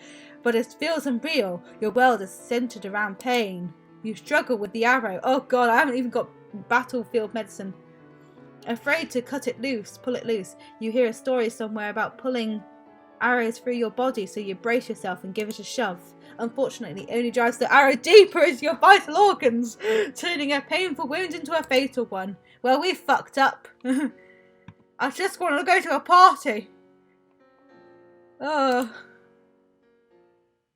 but it feels unreal. Your world is centered around pain. You struggle with the arrow. Oh god, I haven't even got battlefield medicine. Afraid to pull it loose. You hear a story somewhere about pulling arrows through your body, so you brace yourself and give it a shove. Unfortunately, it only drives the arrow deeper into your vital organs, turning a painful wound into a fatal one. Well, we fucked up. I just want to go to a party. Oh.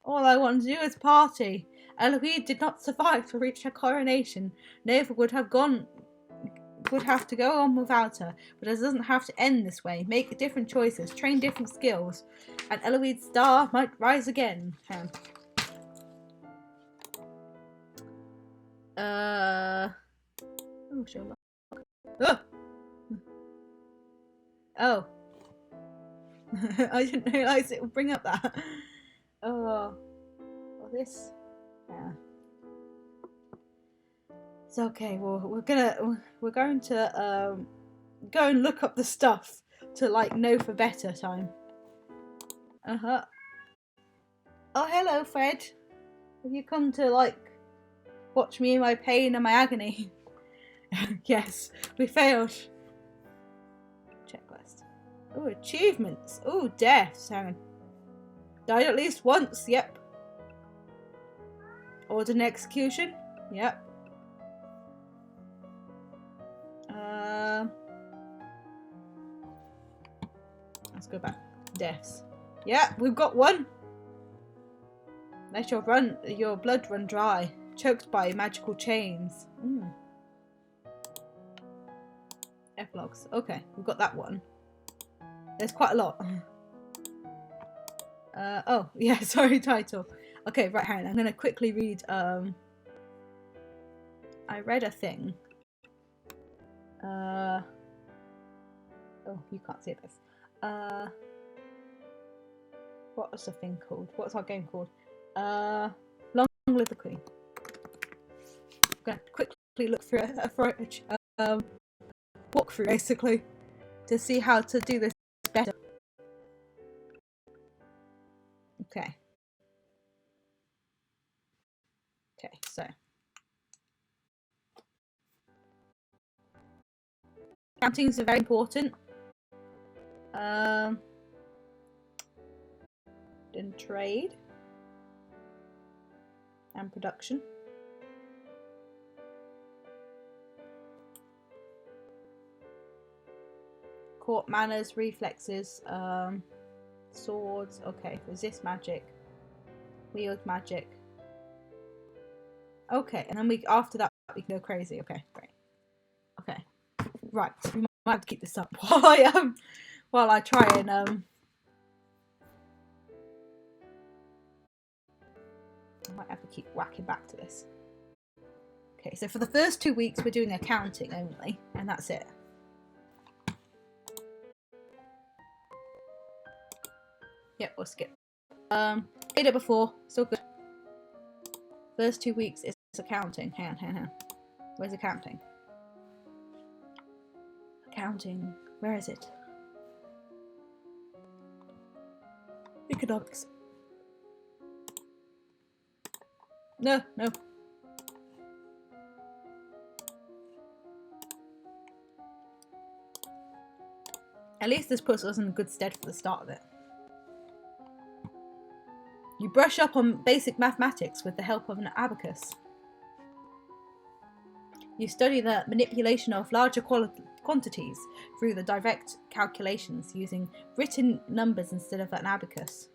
All I want to do is party. Eloise did not survive to reach her coronation. Nova would have to go on without her, but it doesn't have to end this way. Make different choices, train different skills, and Eloise's star might rise again. Oh, Sherlock. Oh. I didn't realise it would bring up that. Oh. Well, this. Yeah. It's okay. Well, we're going to go and look up the stuff to know for better time. Oh, hello, Fred. Have you come to watch me in my pain and my agony? Yes, we failed. Checklist. Oh, achievements. Oh, deaths. Hang on. Died at least once. Yep. Ordered an execution. Yep. Let's go back. Deaths. Yeah, we've got one. Let your blood run dry. Choked by magical chains. F-logs. Okay, we've got that one. There's quite a lot. Oh, yeah, sorry, title. Okay, right, hang on. I'm going to quickly read. I read a thing. Oh, you can't see this. What was the thing called? What's our game called? Long Live the Queen. I'm going to quickly look through walkthrough basically to see how to do this better. Okay. Okay, so accountings are very important. Then trade and production. Court manners, reflexes, swords. Okay, resist magic, wield magic. Okay, and then after that we can go crazy. Okay, great. Okay, right. So we might have to keep this up while I try and I might have to keep whacking back to this. Okay, so for the first 2 weeks we're doing accounting only, and that's it. Yep, we'll skip. Did it before, still good. First 2 weeks is accounting. Hang on. Where's accounting? Accounting. Where is it? Economics. No. At least this puts us in good stead for the start of it. You brush up on basic mathematics with the help of an abacus. You study the manipulation of larger quantities through the direct calculations using written numbers instead of an abacus.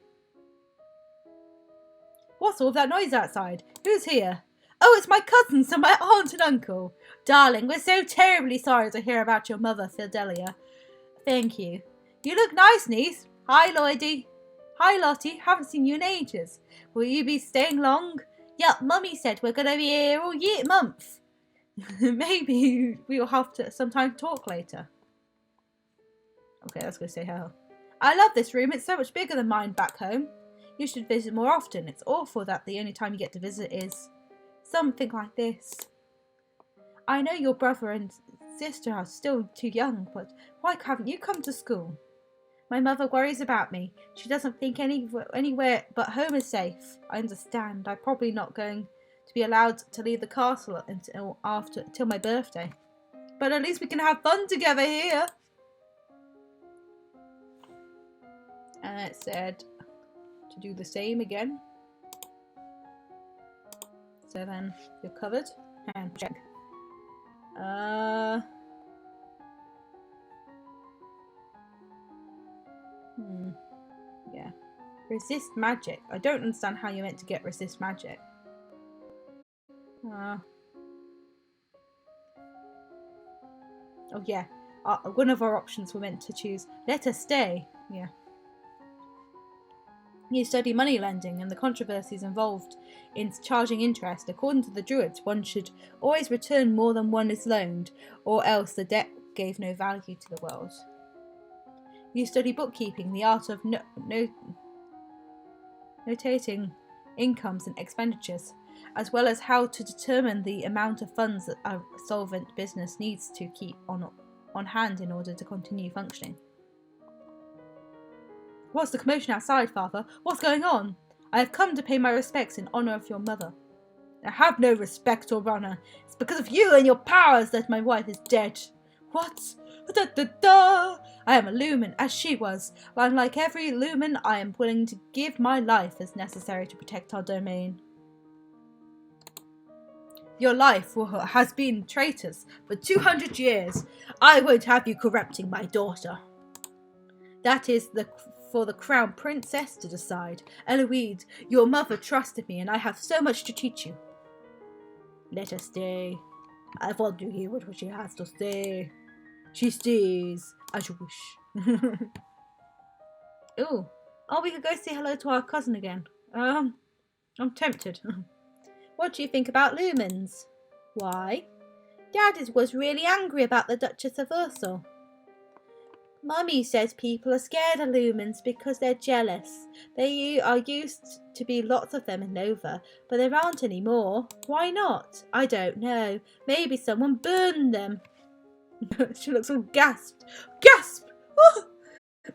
What's all that noise outside? Who's here? Oh, it's my cousins and my aunt and uncle. Darling, we're so terribly sorry to hear about your mother, Fidelia. Thank you. You look nice, niece. Hi, Lloydie. Hi, Lottie. Haven't seen you in ages. Will you be staying long? Yup, Mummy said we're going to be here all month. Maybe we'll have to sometime talk later. Okay, let's go say hello. I love this room. It's so much bigger than mine back home. You should visit more often. It's awful that the only time you get to visit is something like this. I know your brother and sister are still too young, but why haven't you come to school? My mother worries about me. She doesn't think anywhere but home is safe. I understand. I'm probably not going to be allowed to leave the castle until my birthday. But at least we can have fun together here. And it said to do the same again. So then you're covered. And check. Yeah. Resist magic. I don't understand how you're meant to get resist magic. Oh yeah. One of our options we're meant to choose. Let us stay. Yeah. You study money lending and the controversies involved in charging interest. According to the Druids, one should always return more than one is loaned, or else the debt gave no value to the world. You study bookkeeping, the art of notating incomes and expenditures, as well as how to determine the amount of funds that a solvent business needs to keep on hand in order to continue functioning. What's the commotion outside, Father? What's going on? I have come to pay my respects in honour of your mother. I have no respect or honour. It's because of you and your powers that my wife is dead. What? Da-da-da! I am a lumen, as she was. And like every lumen, I am willing to give my life as necessary to protect our domain. Your life has been traitors for 200 years. I won't have you corrupting my daughter. That is for the crown princess to decide. Eloise, your mother trusted me and I have so much to teach you. Let her stay. I want to hear what she has to say. She stays, as you wish. Ooh. Oh, we could go say hello to our cousin again. I'm tempted. What do you think about lumens? Why? Dad was really angry about the Duchess of Ursel. Mummy says people are scared of lumens because they're jealous. There are used to be lots of them in Nova, but there aren't any more. Why not? I don't know. Maybe someone burned them. She looks all gasped. Gasp! Oh,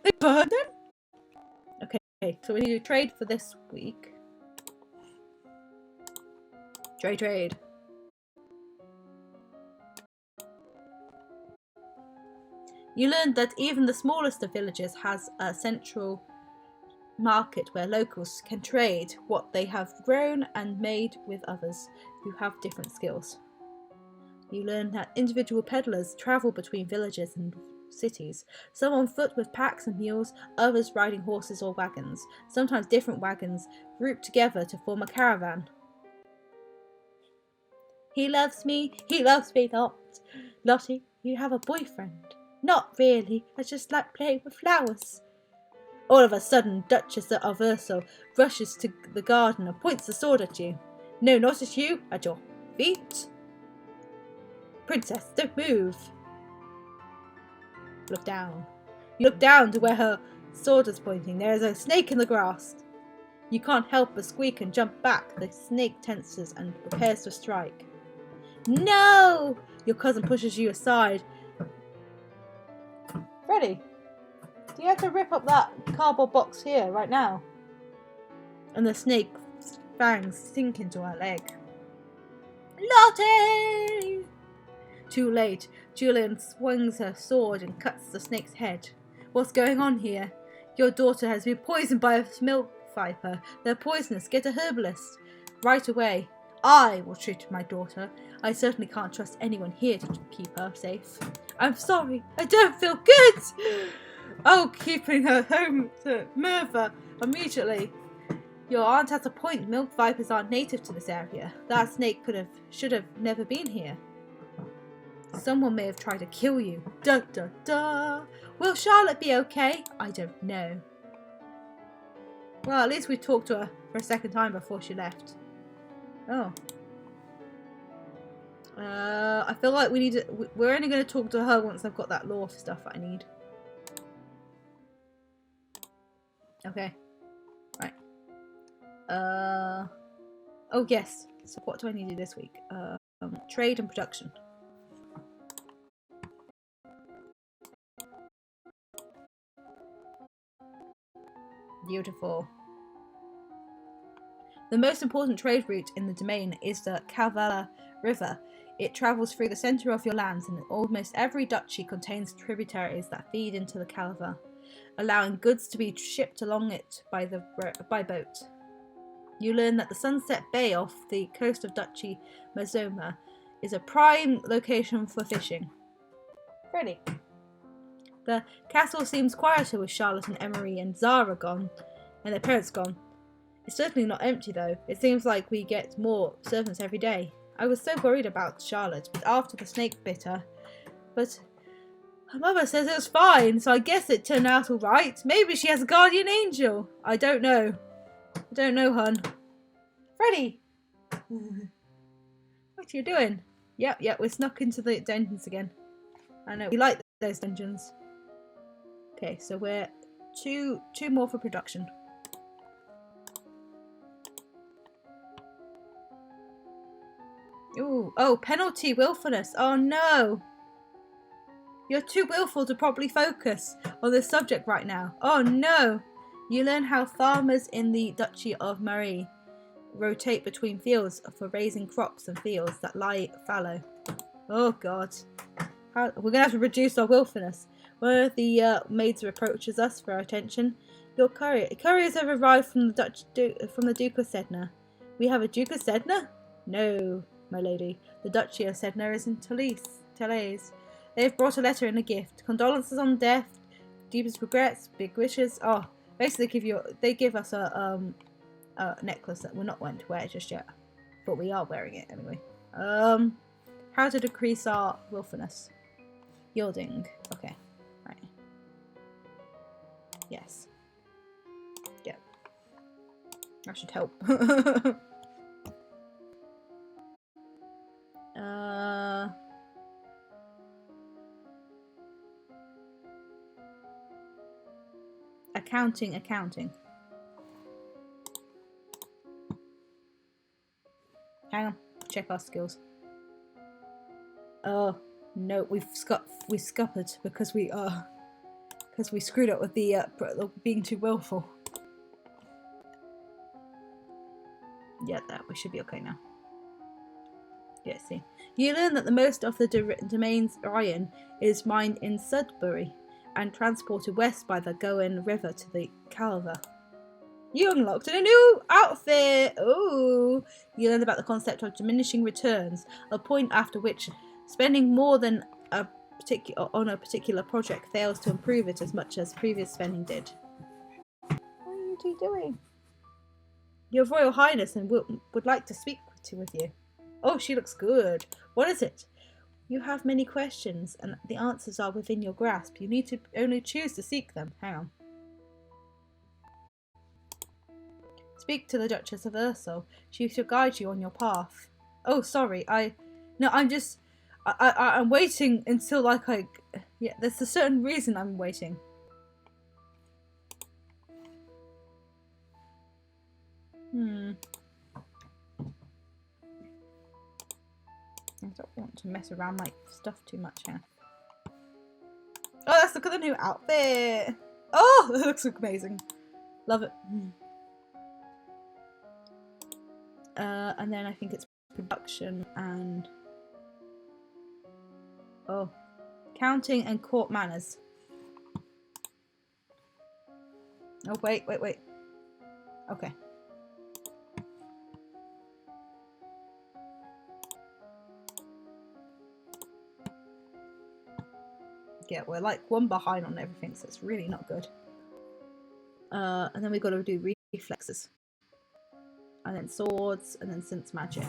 they burned them? Okay, so we need to trade for this week. Trade. You learned that even the smallest of villages has a central market where locals can trade what they have grown and made with others who have different skills. You learn that individual peddlers travel between villages and cities, some on foot with packs and mules, others riding horses or wagons, sometimes different wagons grouped together to form a caravan. He loves me not. Lottie, you have a boyfriend. Not really, I just like playing with flowers. All of a sudden, Duchess of Urso rushes to the garden and points the sword at you. No, not at you, at your feet. Princess, don't move. Look down. You look down to where her sword is pointing. There is a snake in the grass. You can't help but squeak and jump back. The snake tenses and prepares to strike. No! Your cousin pushes you aside. Freddy, do you have to rip up that cardboard box here, right now? And the snake's fangs sink into her leg. Lottie! Too late. Julian swings her sword and cuts the snake's head. What's going on here? Your daughter has been poisoned by a milk viper. They're poisonous. Get a herbalist. Right away. I will treat my daughter. I certainly can't trust anyone here to keep her safe. I'm sorry. I don't feel good. Oh, keeping her home to Merva immediately. Your aunt has a point. Milk vipers aren't native to this area. That snake should have never been here. Someone may have tried to kill you. Da da da. Will Charlotte be okay? I don't know. Well, at least we talked to her for a second time before she left. Oh. I feel like we're only going to talk to her once I've got that lore stuff that I need. Okay. Right. Oh yes. So what do I need to do this week? Trade and production. Beautiful. The most important trade route in the domain is the Calvala River. It travels through the centre of your lands, and almost every duchy contains tributaries that feed into the Calva, allowing goods to be shipped along it by boat. You learn that the Sunset Bay off the coast of Duchy Mazoma is a prime location for fishing. Ready. The castle seems quieter with Charlotte and Emery and Zara gone, and their parents gone. It's certainly not empty though. It seems like we get more servants every day. I was so worried about Charlotte, but after the snake bit her. But her mother says it was fine, so I guess it turned out alright. Maybe she has a guardian angel. I don't know. I don't know, hun. Freddy! What are you doing? Yep, we're snuck into the dungeons again. I know, we like those dungeons. Okay, so we're two more for production. Ooh, oh, penalty willfulness. Oh no! You're too willful to properly focus on this subject right now. Oh no! You learn how farmers in the Duchy of Marie rotate between fields for raising crops and fields that lie fallow. Oh god. We're going to have to reduce our willfulness. One of the maids approaches us for our attention. Your couriers have arrived from the Duke of Sedna. We have a Duke of Sedna? No, my lady. The Duchy of Sedna is in Talais. They have brought a letter and a gift. Condolences on death, deepest regrets, big wishes. Oh, basically they give us a necklace that we're not going to wear just yet. But we are wearing it anyway. How to decrease our willfulness. Yielding. Okay. Right. Yes. Yep. That should help. Accounting. Hang on. Check our skills. Oh, No, we scuppered because we screwed up with the being too willful. Yeah, that we should be okay now. Yeah, see. You learn that the most of the domain's iron is mined in Sudbury and transported west by the Gowen River to the Calver. You unlocked a new outfit! Ooh! You learn about the concept of diminishing returns, a point after which spending more than on a particular project fails to improve it as much as previous spending did. What are you two doing? Your Royal Highness and would like to speak with you. Oh, she looks good. What is it? You have many questions, and the answers are within your grasp. You need to only choose to seek them. Hang on. Speak to the Duchess of Ursel. She shall guide you on your path. Oh, sorry. I'm waiting until yeah, there's a certain reason I'm waiting. I don't want to mess around my stuff too much here. Oh, let's look at the new outfit. Oh, that looks amazing. Love it. And then I think it's production and counting and court manners. Oh, wait. Okay. Yeah, we're like one behind on everything, so it's really not good. And then we've got to do reflexes. And then swords, and then sense magic.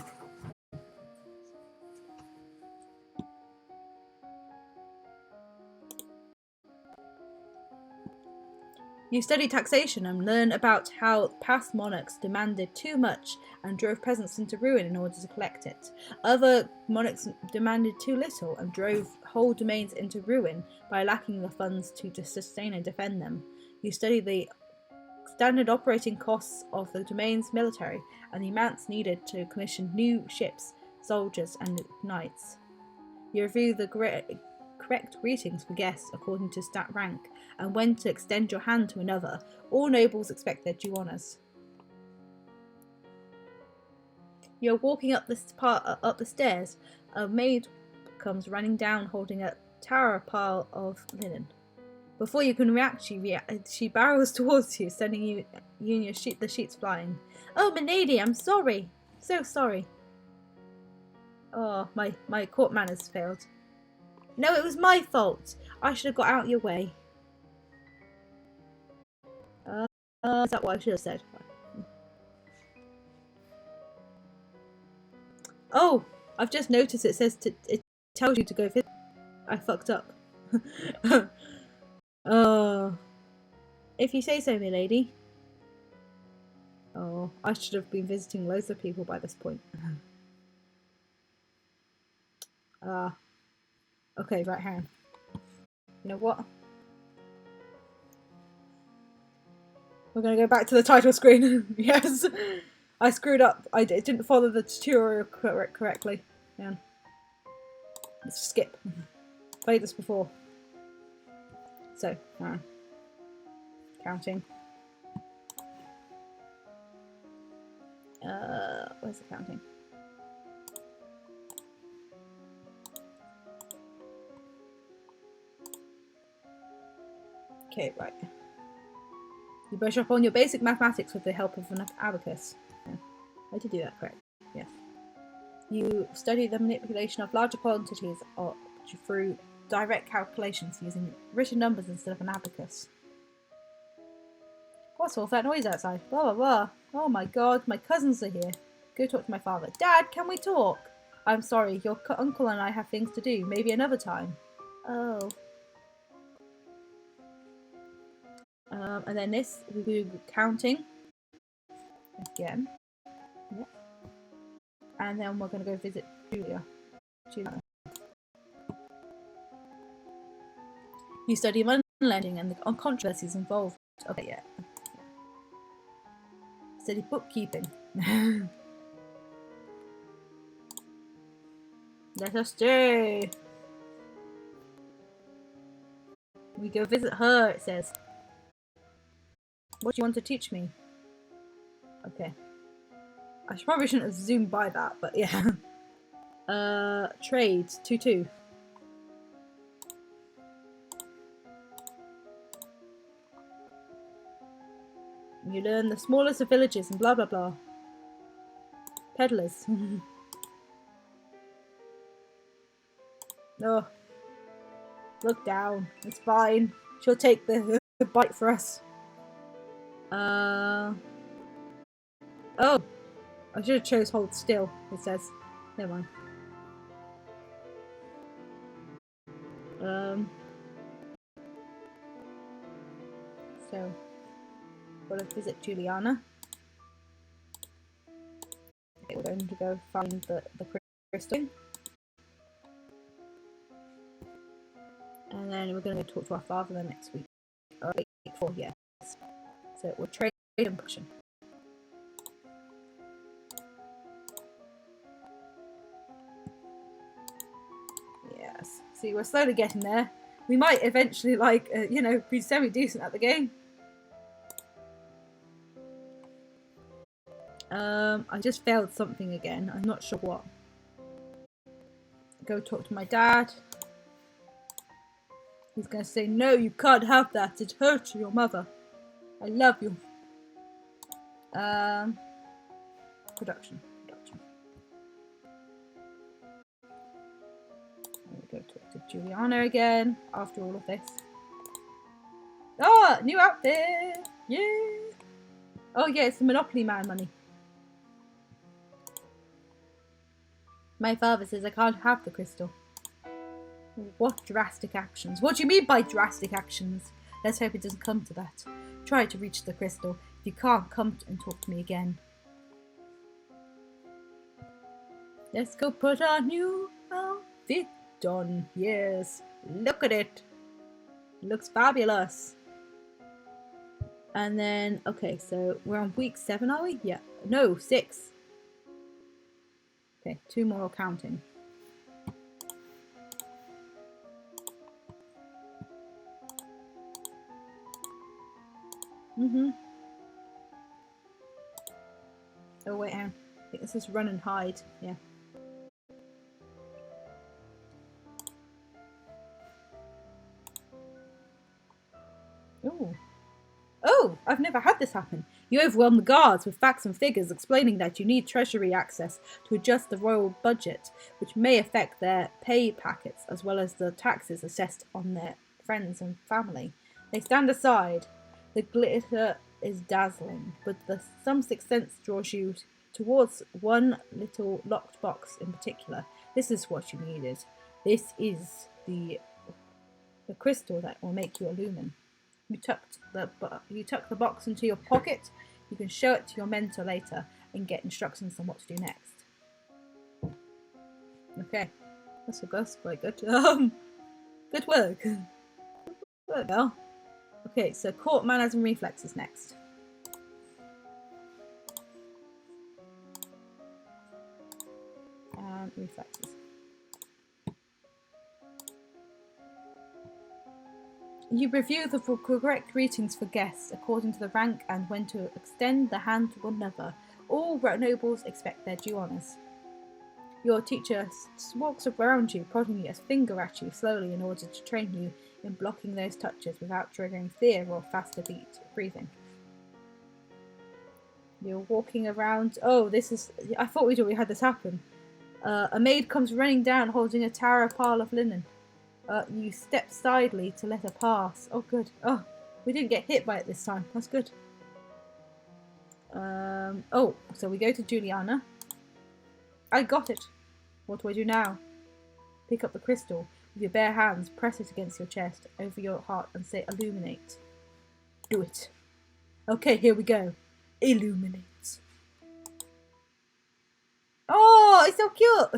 You study taxation and learn about how past monarchs demanded too much and drove peasants into ruin in order to collect it. Other monarchs demanded too little and drove whole domains into ruin by lacking the funds to sustain and defend them. You study the standard operating costs of the domain's military and the amounts needed to commission new ships, soldiers, and knights. You review the correct greetings for guests according to stat rank, and when to extend your hand to another. All nobles expect their due honours. You're walking up the stairs. A maid comes running down holding a tower pile of linen. Before you can react, she barrels towards you, sending you and the sheets flying. Oh, milady, I'm sorry. So sorry. Oh, my court manners failed. No, it was my fault. I should have got out of your way. Is that what I should have said? Oh, I've just noticed it says it tells you to go visit. I fucked up. If you say so, milady. Oh, I should have been visiting loads of people by this point. Okay, right hand. You know what? We're gonna go back to the title screen. Yes, I screwed up. I didn't follow the tutorial correctly. Yeah. Let's skip. Played this before. So, counting. Where's the counting? Okay, right. You brush up on your basic mathematics with the help of an abacus. Yeah. I did do that correct. Yes. You study the manipulation of larger quantities through direct calculations using written numbers instead of an abacus. What's all that noise outside? Blah blah blah. Oh my god, my cousins are here. Go talk to my father. Dad, can we talk? I'm sorry, your uncle and I have things to do. Maybe another time. Oh. And then this, we do counting. Again. Yep. And then we're going to go visit Julia. You study money lending and the controversies involved. Okay, yeah. Study bookkeeping. Let us do. We go visit her, it says. What do you want to teach me? Okay. I probably shouldn't have zoomed by that, but yeah. Trade, 2-2. You learn the smallest of villages and blah blah blah. Peddlers. Oh. Look down. It's fine. She'll take the bite for us. Oh. I should have chose hold still, it says. Never mind. So, gotta visit Juliana. Okay, we're going to go find the crystal. And then we're going to go talk to our father the next week. Or week 4, yes. So we'll trade and pushing. Yes. See, we're slowly getting there. We might eventually, like, be semi-decent at the game. I just failed something again. I'm not sure what. Go talk to my dad. He's going to say, no, you can't have that. It hurts your mother. I love you. Production. Go talk to Juliana again after all of this. Oh, new outfit! Yeah! Oh yeah, it's the Monopoly Man money. My father says I can't have the crystal. What drastic actions? What do you mean by drastic actions? Let's hope it doesn't come to that. Try to reach the crystal. If you can't, come and talk to me again. Let's go put our new outfit on. Yes, look at it. Looks fabulous. And then, okay, so we're on week 7, are we? Yeah. No, 6. Okay, 2 more counting. Oh, wait, hang on. I think this is run and hide. Yeah. Ooh. Oh, I've never had this happen. You overwhelm the guards with facts and figures explaining that you need treasury access to adjust the royal budget, which may affect their pay packets as well as the taxes assessed on their friends and family. They stand aside. The glitter is dazzling, but some sixth sense draws you towards one little locked box in particular. This is what you needed. This is the crystal that will make you a lumen. You tuck the box into your pocket. You can show it to your mentor later and get instructions on what to do next. Okay, that's quite good. Good work. Good girl. Okay, so court manners and reflexes next. And reflexes. You review the correct greetings for guests according to the rank and when to extend the hand to another. All nobles expect their due honours. Your teacher walks around you, prodding a finger at you slowly in order to train you in blocking those touches without triggering fear or faster breathing. You're walking around. Oh, this is. I thought we'd already had this happen. A maid comes running down holding a tower pile of linen. You step sidely to let her pass. Oh, good. Oh, we didn't get hit by it this time. That's good. Oh, so we go to Juliana. I got it. What do I do now? Pick up the crystal. With your bare hands, press it against your chest, over your heart, and say, illuminate. Do it. Okay, here we go. Illuminate. Oh, it's so cute.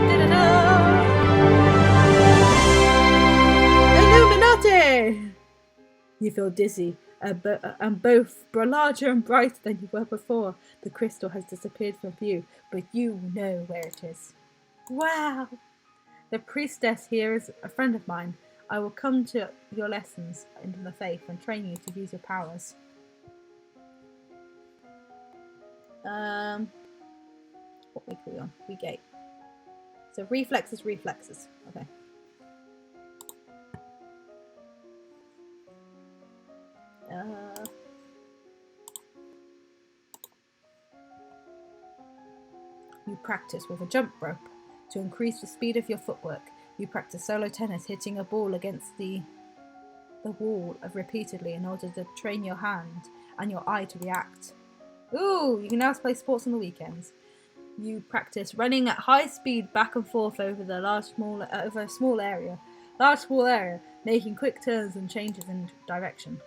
Da-da-da. Illuminati! You feel dizzy, and both larger and brighter than you were before. The crystal has disappeared from view, but you know where it is. Wow! The priestess here is a friend of mine. I will come to your lessons into the faith and train you to use your powers. What week are we on? Week 8. So reflexes. Okay. You practice with a jump rope to increase the speed of your footwork. You practice solo tennis, hitting a ball against the wall repeatedly in order to train your hand and your eye to react. Ooh, you can now play sports on the weekends. You practice running at high speed back and forth over a small area, making quick turns and changes in direction.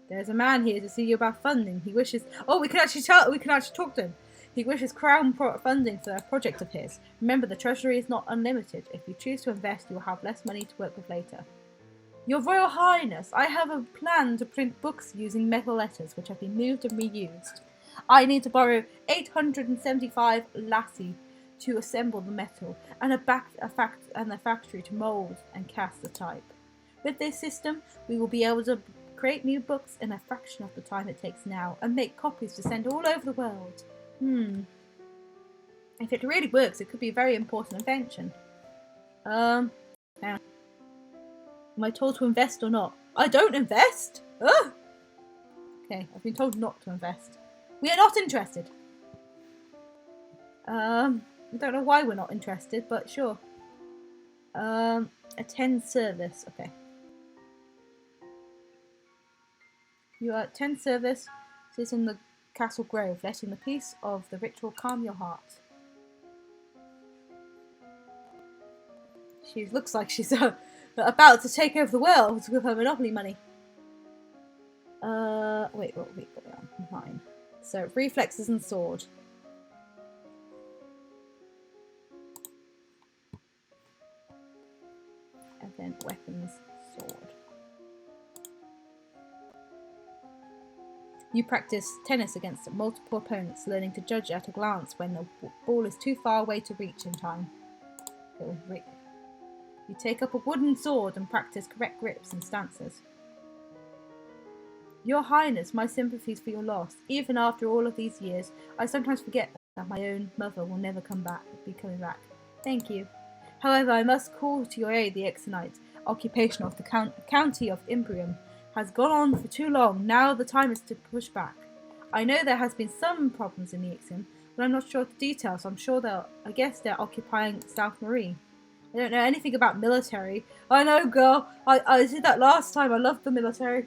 There's a man here to see you about funding. He wishes. Oh, we can actually talk to him. He wishes Crown funding for a project of his. Remember, the treasury is not unlimited. If you choose to invest, you will have less money to work with later. Your Royal Highness, I have a plan to print books using metal letters which have been moved and reused. I need to borrow 875 lassie to assemble the metal and a factory to mould and cast the type. With this system, we will be able to create new books in a fraction of the time it takes now and make copies to send all over the world. If it really works, it could be a very important invention. Am I told to invest or not? I don't invest! Ugh! Okay, I've been told not to invest. We are not interested. I don't know why we're not interested, but sure. Attend service. Okay. You attend service. Sit in the Castle Grove, letting the peace of the ritual calm your heart. She looks like she's about to take over the world with her monopoly money. Wait, what we got on? 9. So reflexes and sword. And then weapons, sword. You practice tennis against multiple opponents, learning to judge at a glance when the ball is too far away to reach in time. You take up a wooden sword and practice correct grips and stances. Your Highness, my sympathies for your loss. Even after all of these years, I sometimes forget that my own mother will never be coming back. Thank you. However, I must call to your aid the Exonite occupation of the county of Imbrium has gone on for too long. Now the time is to push back. I know there has been some problems in the Ixiom, but I'm not sure of the details. I guess they're occupying South Marie. I don't know anything about military. I know, girl. I did that last time. I loved the military.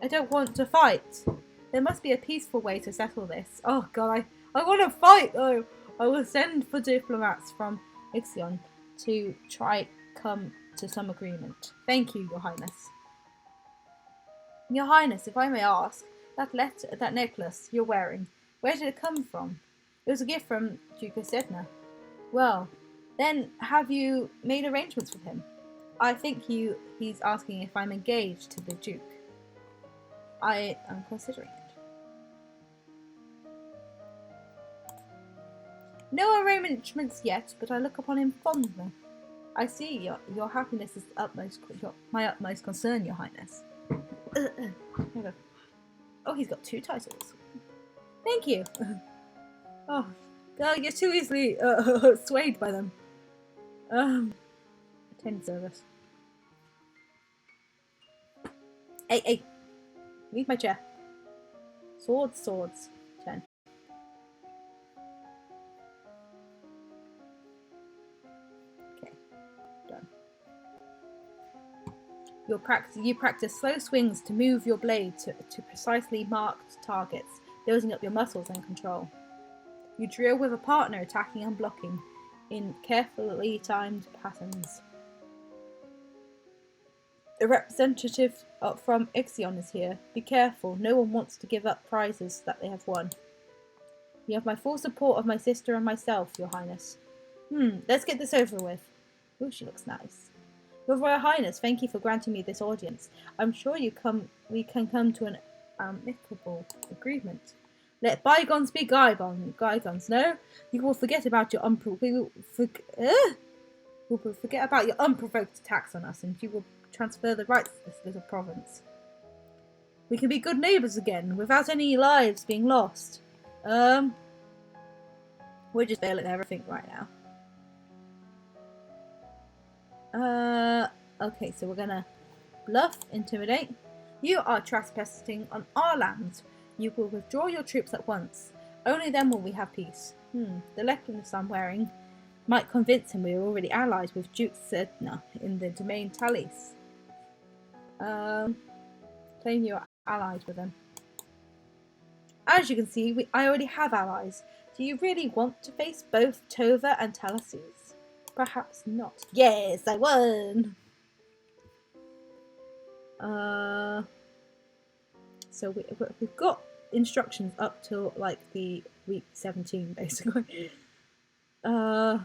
I don't want to fight. There must be a peaceful way to settle this. Oh, God, I want to fight, though. I will send for diplomats from Ixion to try come to some agreement. Thank you, Your Highness. Your Highness, if I may ask, that necklace you're wearing, where did it come from? It was a gift from Duke of Sedna. Well, then have you made arrangements with him? I think he's asking if I'm engaged to the Duke. I am considering it. No arrangements yet, but I look upon him fondly. I see your happiness is my utmost concern, Your Highness. Oh, he's got 2 titles. Thank you. Oh, girl, you're too easily swayed by them. Attend service. Hey. Leave my chair. Swords. 10. Okay, done. You practice slow swings to move your blade to precisely marked targets, building up your muscles and control. You drill with a partner, attacking and blocking in carefully timed patterns. A representative from Ixion is here. Be careful, no one wants to give up prizes that they have won. You have my full support of my sister and myself, Your Highness. Let's get this over with. Ooh, she looks nice. Your Royal Highness, thank you for granting me this audience. I'm sure we can come to an amicable agreement. Let bygones be bygones. No, you will forget about your forget about your unprovoked attacks on us, and you will transfer the rights to this little province. We can be good neighbours again, without any lives being lost. We're just failing everything right now. Okay, so we're gonna bluff, intimidate. You are trespassing on our lands. You will withdraw your troops at once. Only then will we have peace. The necklace I'm wearing might convince him we are already allies with Duke Sedna in the domain Talis. Claim you are allies with him. As you can see, I already have allies. Do you really want to face both Tova and Talasis? Perhaps not. Yes, I won! So we've got instructions up till like the week 17, basically. Yeah,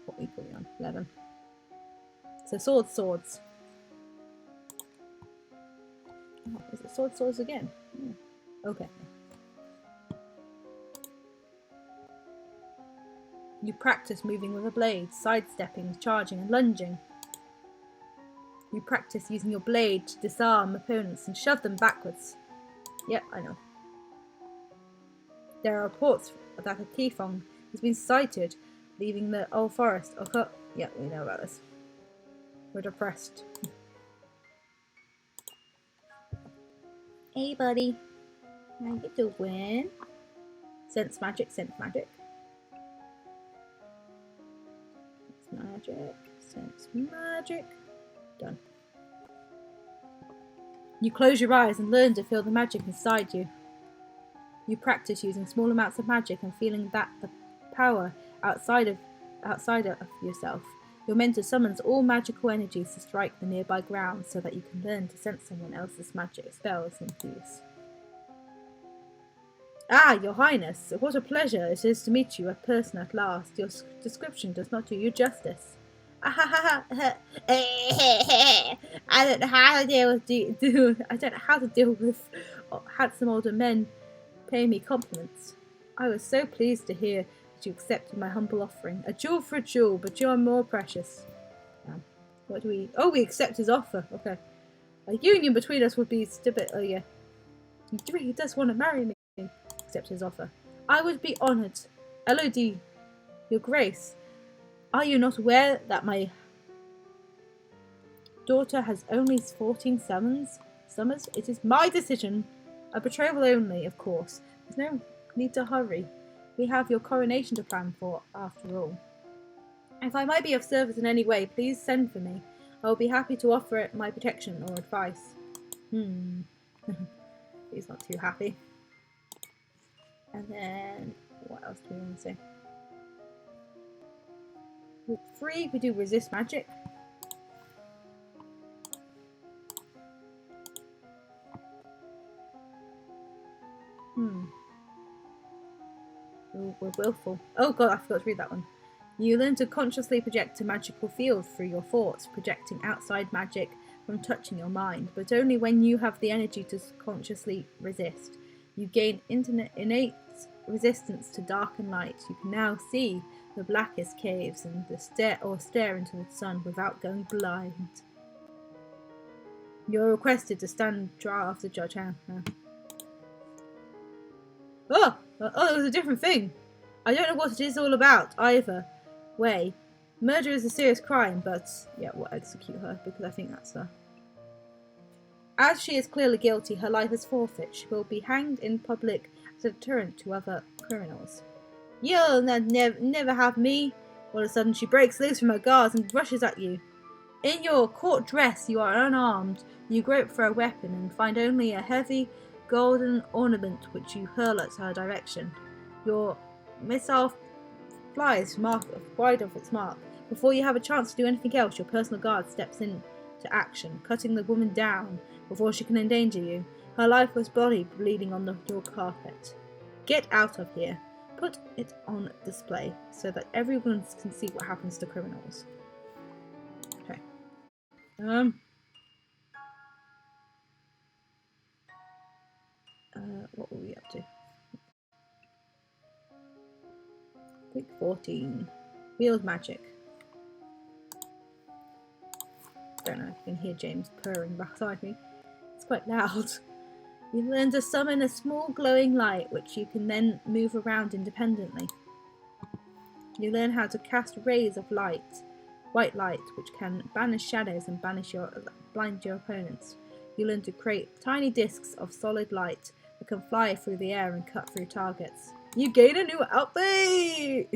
what week are we on? 11. So swords. Oh, is it swords again? Okay. You practice moving with a blade, sidestepping, charging, and lunging. You practice using your blade to disarm opponents and shove them backwards. Yep, I know. There are reports that a Kifong has been sighted leaving the old forest. Okay. Yeah, we know about this. We're depressed. Hey, buddy. How you doing? Sense magic. Sense magic. Done. You close your eyes and learn to feel the magic inside you. You practice using small amounts of magic and feeling that the power outside of yourself. You're meant to summon all magical energies to strike the nearby ground so that you can learn to sense someone else's magic spells and cues. Ah, Your Highness, what a pleasure it is to meet you in person at last. Your description does not do you justice. I don't know how to deal with handsome older men pay me compliments. I was so pleased to hear that you accepted my humble offering. A jewel for a jewel, but you are more precious. What do we... Oh, we accept his offer. Okay. A union between us would be stupid. Oh, yeah. He really does want to marry me. Accept his offer. I would be honoured. Elodie, Your Grace, are you not aware that my daughter has only 14 summers? It is my decision. A betrothal only, of course. There's no need to hurry. We have your coronation to plan for, after all. If I might be of service in any way, please send for me. I will be happy to offer it my protection or advice. He's not too happy. And then, what else do we want to say? With 3, we do resist magic. We're willful. Oh god, I forgot to read that one. You learn to consciously project a magical field through your thoughts, projecting outside magic from touching your mind, but only when you have the energy to consciously resist. You gain innate resistance to dark and light. You can now see the blackest caves and stare into the sun without going blind. You're requested to stand trial after Judge Anne. Oh, it was a different thing. I don't know what it is all about either way. Murder is a serious crime, but yeah, we'll execute her because I think that's her. As she is clearly guilty, her life is forfeit. She will be hanged in public as a deterrent to other criminals. You'll never have me. All of a sudden, she breaks loose from her guards and rushes at you. In your court dress, you are unarmed. You grope for a weapon and find only a heavy golden ornament which you hurl at her direction. Your missile flies wide of its mark. Before you have a chance to do anything else, your personal guard steps into action, cutting the woman down before she can endanger you. Her lifeless body bleeding on your carpet. Get out of here. Put it on display so that everyone can see what happens to criminals. Okay. What were we up to? Week 14. Wheeled magic. Don't know if you can hear James purring beside me. It's quite loud. You learn to summon a small glowing light which you can then move around independently. You learn how to cast rays of light, white light, which can banish shadows and blind your opponents. You learn to create tiny discs of solid light that can fly through the air and cut through targets. You gain a new outfit!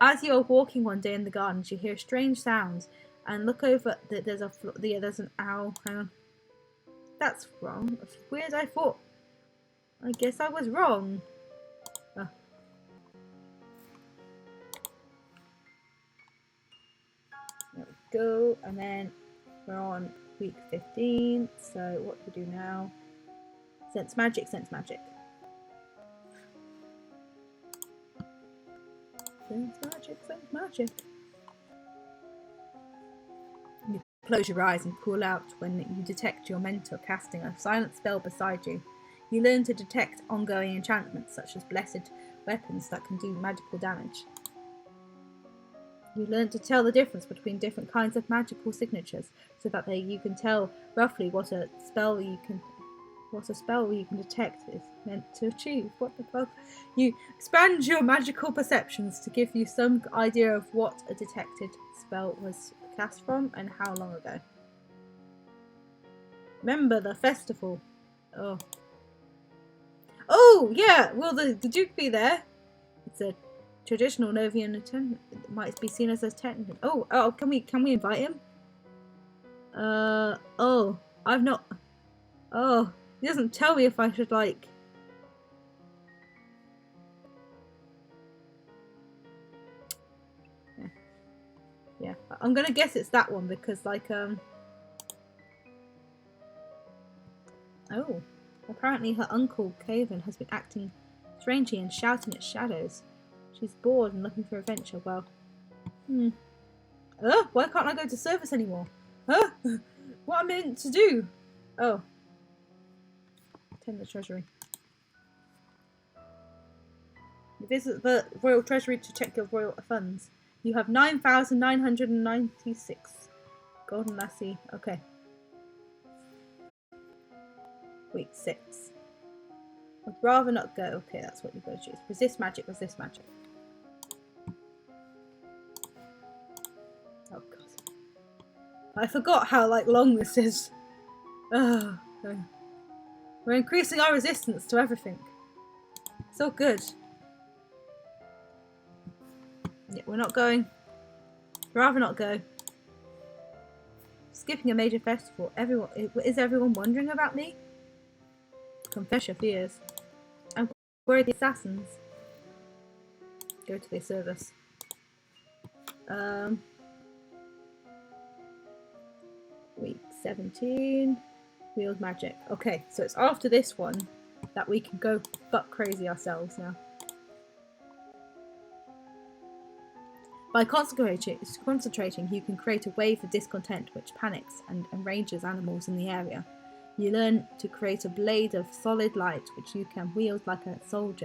As you are walking one day in the gardens, you hear strange sounds and look over. There's an owl. Hang on. That's wrong. That's weird. I thought. I guess I was wrong. Oh. There we go. And then we're on week 15. So what do we do now? Sense magic. Sense magic. Sense magic. Sense magic. You close your eyes and call out when you detect your mentor casting a silent spell beside you. You learn to detect ongoing enchantments such as blessed weapons that can do magical damage. You learn to tell the difference between different kinds of magical signatures so that you can tell roughly what a spell you can detect is meant to achieve. What the fuck? You expand your magical perceptions to give you some idea of what a detected spell was cast from and how long ago. Remember the festival. Oh yeah, will the Duke be there? It's a traditional Novian attendant. It might be seen as a attendant. Oh, can we invite him? I've not. Oh, he doesn't tell me if I should like. Yeah, I'm gonna guess it's that one because like Oh, apparently her uncle Caven has been acting strangely and shouting at shadows. She's bored and looking for adventure. Well, why can't I go to service anymore? Huh? What am I meant to do? Oh. Attend the treasury. You visit the royal treasury to check your royal funds. You have 9,996. Golden lassie. Okay. Week 6. I'd rather not go. Okay, that's what you've got to choose. Resist magic, resist magic. Oh god. I forgot how long this is. Oh, okay. We're increasing our resistance to everything. So good. Yeah, we're not going. Rather not go. Skipping a major festival. Is everyone wondering about me? Confess your fears. And where are the assassins? Go to their service. Week 17. Wheeled magic. Okay, so it's after this one that we can go butt crazy ourselves now. By concentrating, you can create a wave of discontent which panics and enrages animals in the area. You learn to create a blade of solid light which you can wield like a sword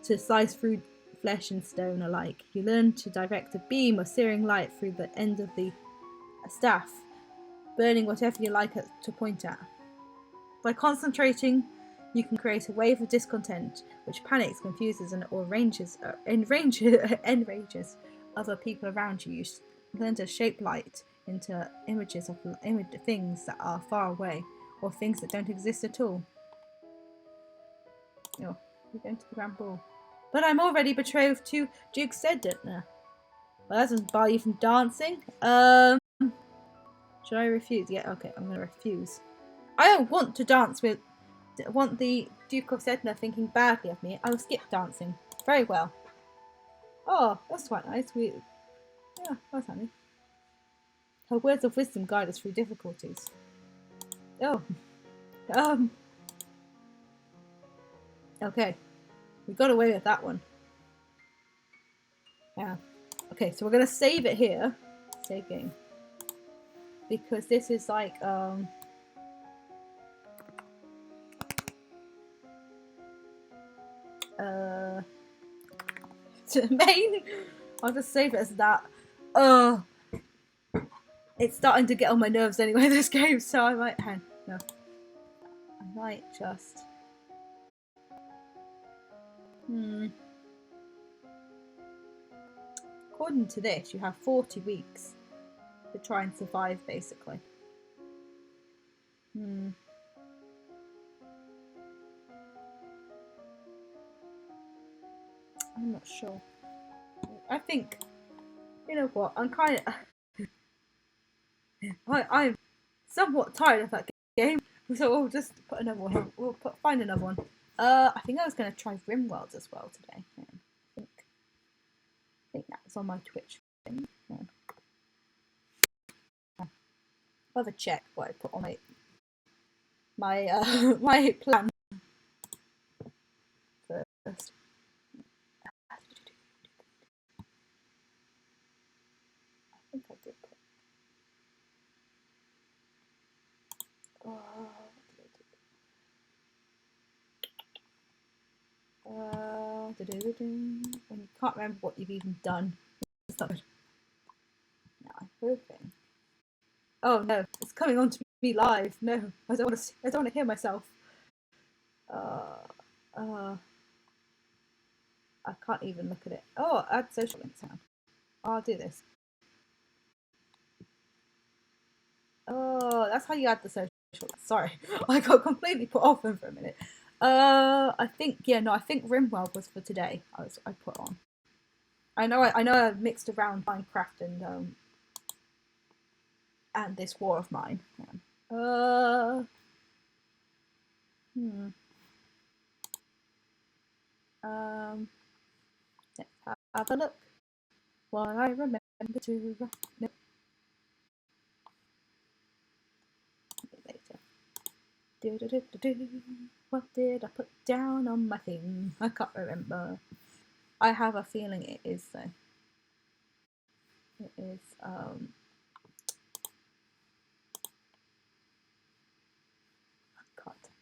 to slice through flesh and stone alike. You learn to direct a beam of searing light through the end of the staff, burning whatever you like to point at. By concentrating, you can create a wave of discontent which panics, confuses, or enrages other people around you. You learn to shape light into images of things that are far away or things that don't exist at all. Oh, we're going to the Grand Ball. But I'm already betrothed to Duke Sedna. Well, that doesn't bar you from dancing. Should I refuse? Yeah, okay, I'm going to refuse. I don't want to dance with... want the Duke of Sedna thinking badly of me. I will skip dancing. Very well. Oh, that's quite nice. Yeah, that's handy. Her words of wisdom guide us through difficulties. Oh. Okay. We got away with that one. Yeah. Okay, so we're going to save it here. Save game. Because this is To main. I'll just save it as that. It's starting to get on my nerves anyway, this game, so I might no. I might just According to this, you have 40 weeks to try and survive, basically. I'm not sure. I think, you know what, I'm kind of I'm somewhat tired of that game, so we'll just put another one. We'll find another one. I think I was going to try RimWorld as well today. I think that was on my Twitch thing. I'll have a check what I put on my plan first. I think I did put. When you can't remember what you've even done. No, I'm hoping. Oh no, it's coming on to me live. No, I don't want to hear myself. I can't even look at it. Oh, add social links now. I'll do this. Oh, that's how you add the social links. Sorry, I got completely put off them for a minute. I think I think RimWorld was for today. I put on. I know I mixed around Minecraft and this War of Mine. Let's have a look. While I remember to no. Later. What did I put down on my thing? I can't remember. I have a feeling it is though. It is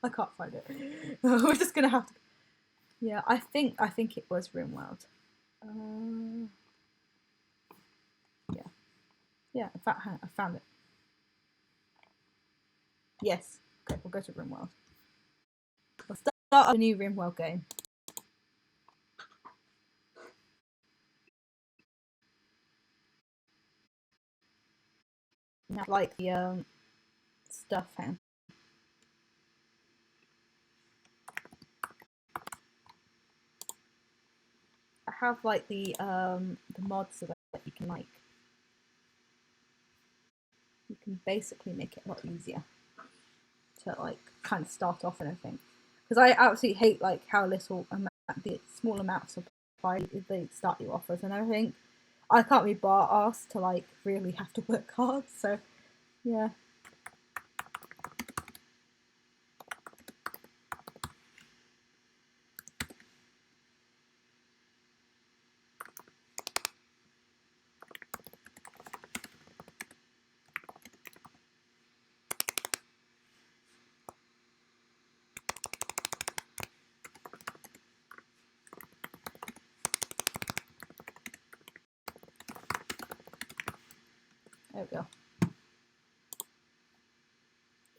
I can't find it. We're just gonna have to. Yeah, I think it was RimWorld. Yeah. In fact, I found it. Yes. Okay, we'll go to RimWorld. We'll start a new RimWorld game. Now, like the stuff hand. I have like the mods so that you can basically make it a lot easier to like kind of start off and everything. Because I absolutely hate like how little the small amounts of supply they start you off with and everything. I can't be asked to like really have to work hard. So yeah. There we go.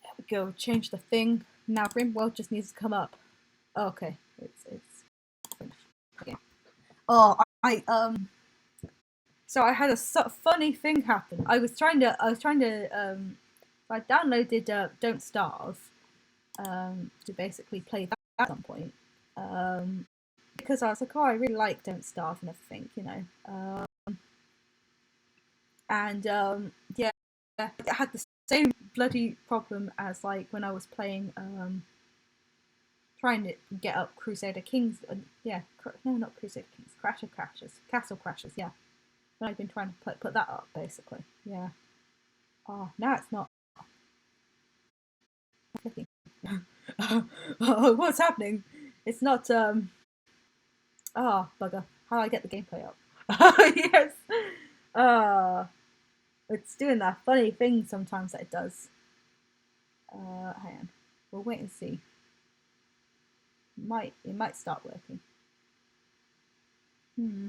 There we go. Change the thing. Now RimWorld just needs to come up. Oh, okay. It's okay. Oh, so I had a funny thing happen. I downloaded Don't Starve to basically play that at some point because I was like, oh, I really like Don't Starve and everything, you know. Yeah, I had the same bloody problem as like when I was playing trying to get up Crusader Kings. No, not Crusader Kings. Castle Crashers. Yeah, and I've been trying to put that up basically. Yeah. Oh, now it's not. Oh, what's happening? It's not. Oh, bugger. How do I get the gameplay up? Yes. It's doing that funny thing sometimes that it does. Hang on. We'll wait and see. It might start working. Hmm.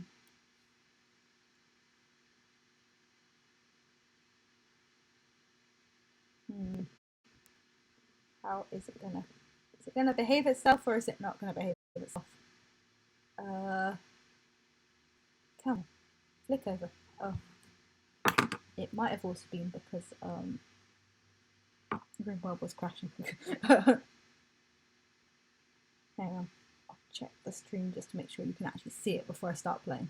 Hmm. How is it gonna behave itself, or is it not gonna behave itself? Uh, come on, flick over. Oh, it might have also been because Grimworld was crashing. Hang on, I'll check the stream just to make sure you can actually see it before I start playing.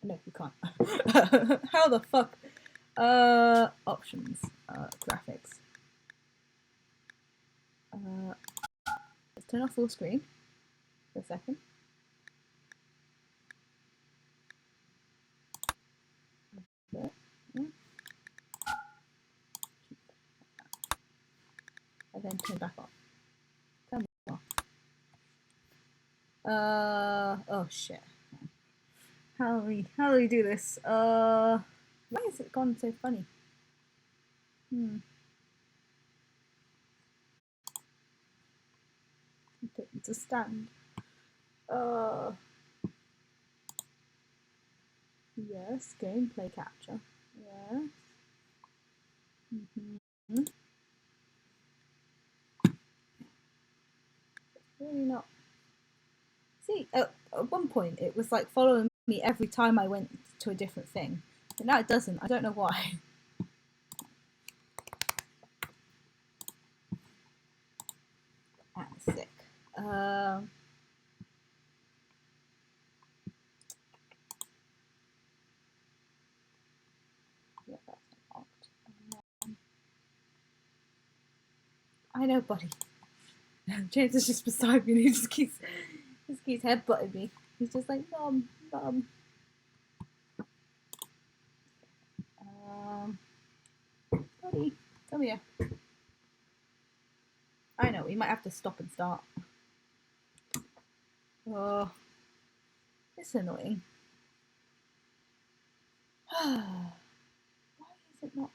No, you can't. How the fuck? Options, graphics. Let's turn off full screen for a second. And then turn back on. Turn back on. Oh shit. How do we do this? Why has it gone so funny? It's a stand. Yes, gameplay capture. Yes. Mm-hmm. Really not. See, at one point it was like following me every time I went to a different thing, but now it doesn't. I don't know why. That's sick. Yeah, that's unlocked. I know, buddy. James is just beside me and he just keeps headbutting me. He's just like, Mum. Buddy, come here. I know, we might have to stop and start. Oh, it's annoying. Why is it not?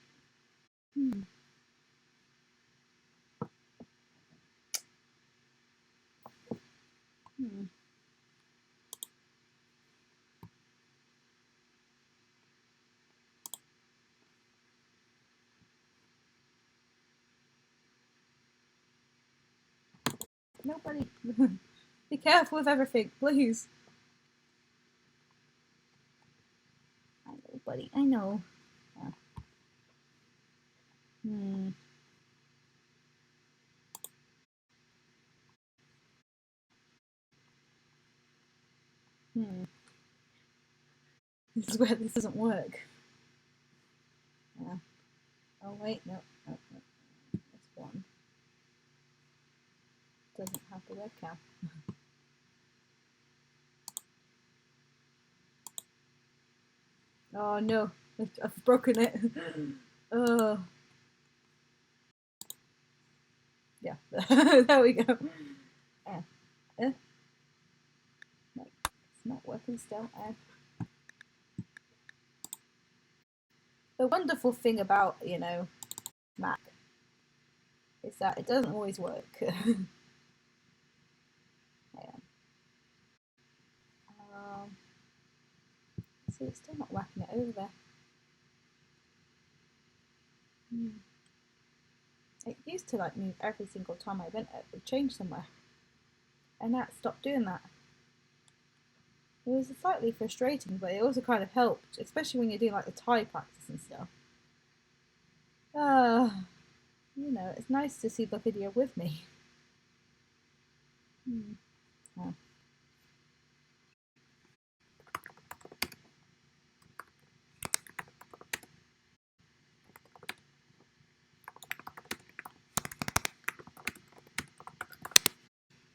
Nobody. Be careful with everything, please. I know, buddy. I know. This is where this doesn't work. Yeah. Oh wait, no. This one doesn't have the webcam. Oh no, I've broken it. Yeah, there we go. No, it's not working still. The wonderful thing about, Mac is that it doesn't always work. See, it's still not whacking it over there. It used to like move every single time I went to change somewhere, and now it stopped doing that. It was slightly frustrating, but it also kind of helped, especially when you're doing like the Thai practice and stuff. It's nice to see the video with me. Oh.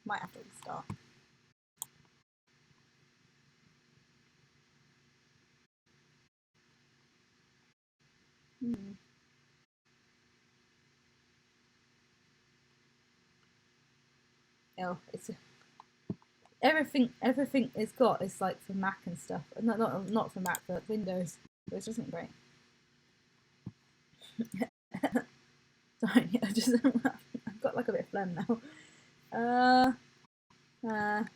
Might have to restart. Oh, it's everything it's got is like for Mac and stuff. Not for Mac, but Windows, which isn't great. Sorry, I've got like a bit of phlegm now. Oh, I'm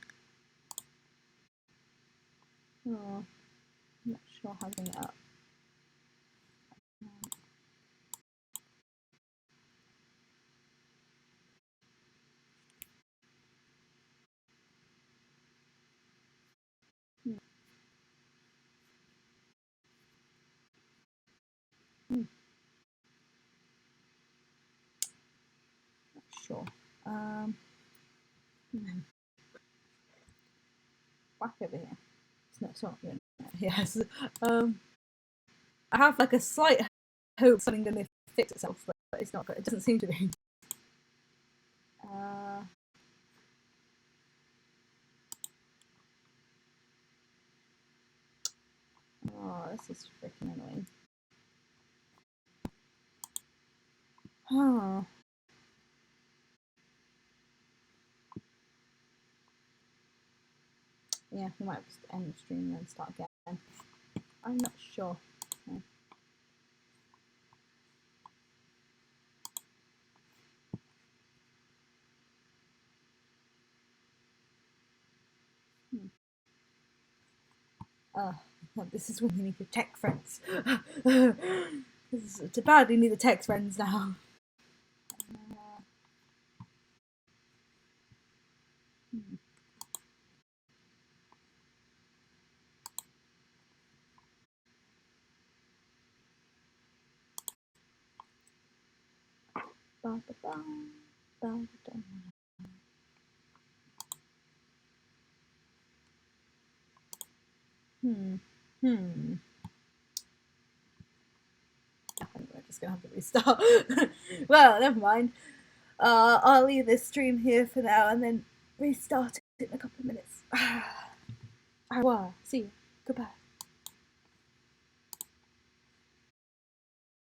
not sure how to bring it up. Not sure. Back over here. It's not good. Yes. I have like a slight hope something's going to fix itself, but it's not good. It doesn't seem to be. Oh, this is freaking annoying. Oh. Yeah, we might just end the stream and then start again. I'm not sure. Okay. This is when we need the tech friends. This is too bad we need the tech friends now. We're just gonna have to restart. Well, never mind. I'll leave this stream here for now and then restart it in a couple of minutes. Au revoir. See you. Goodbye.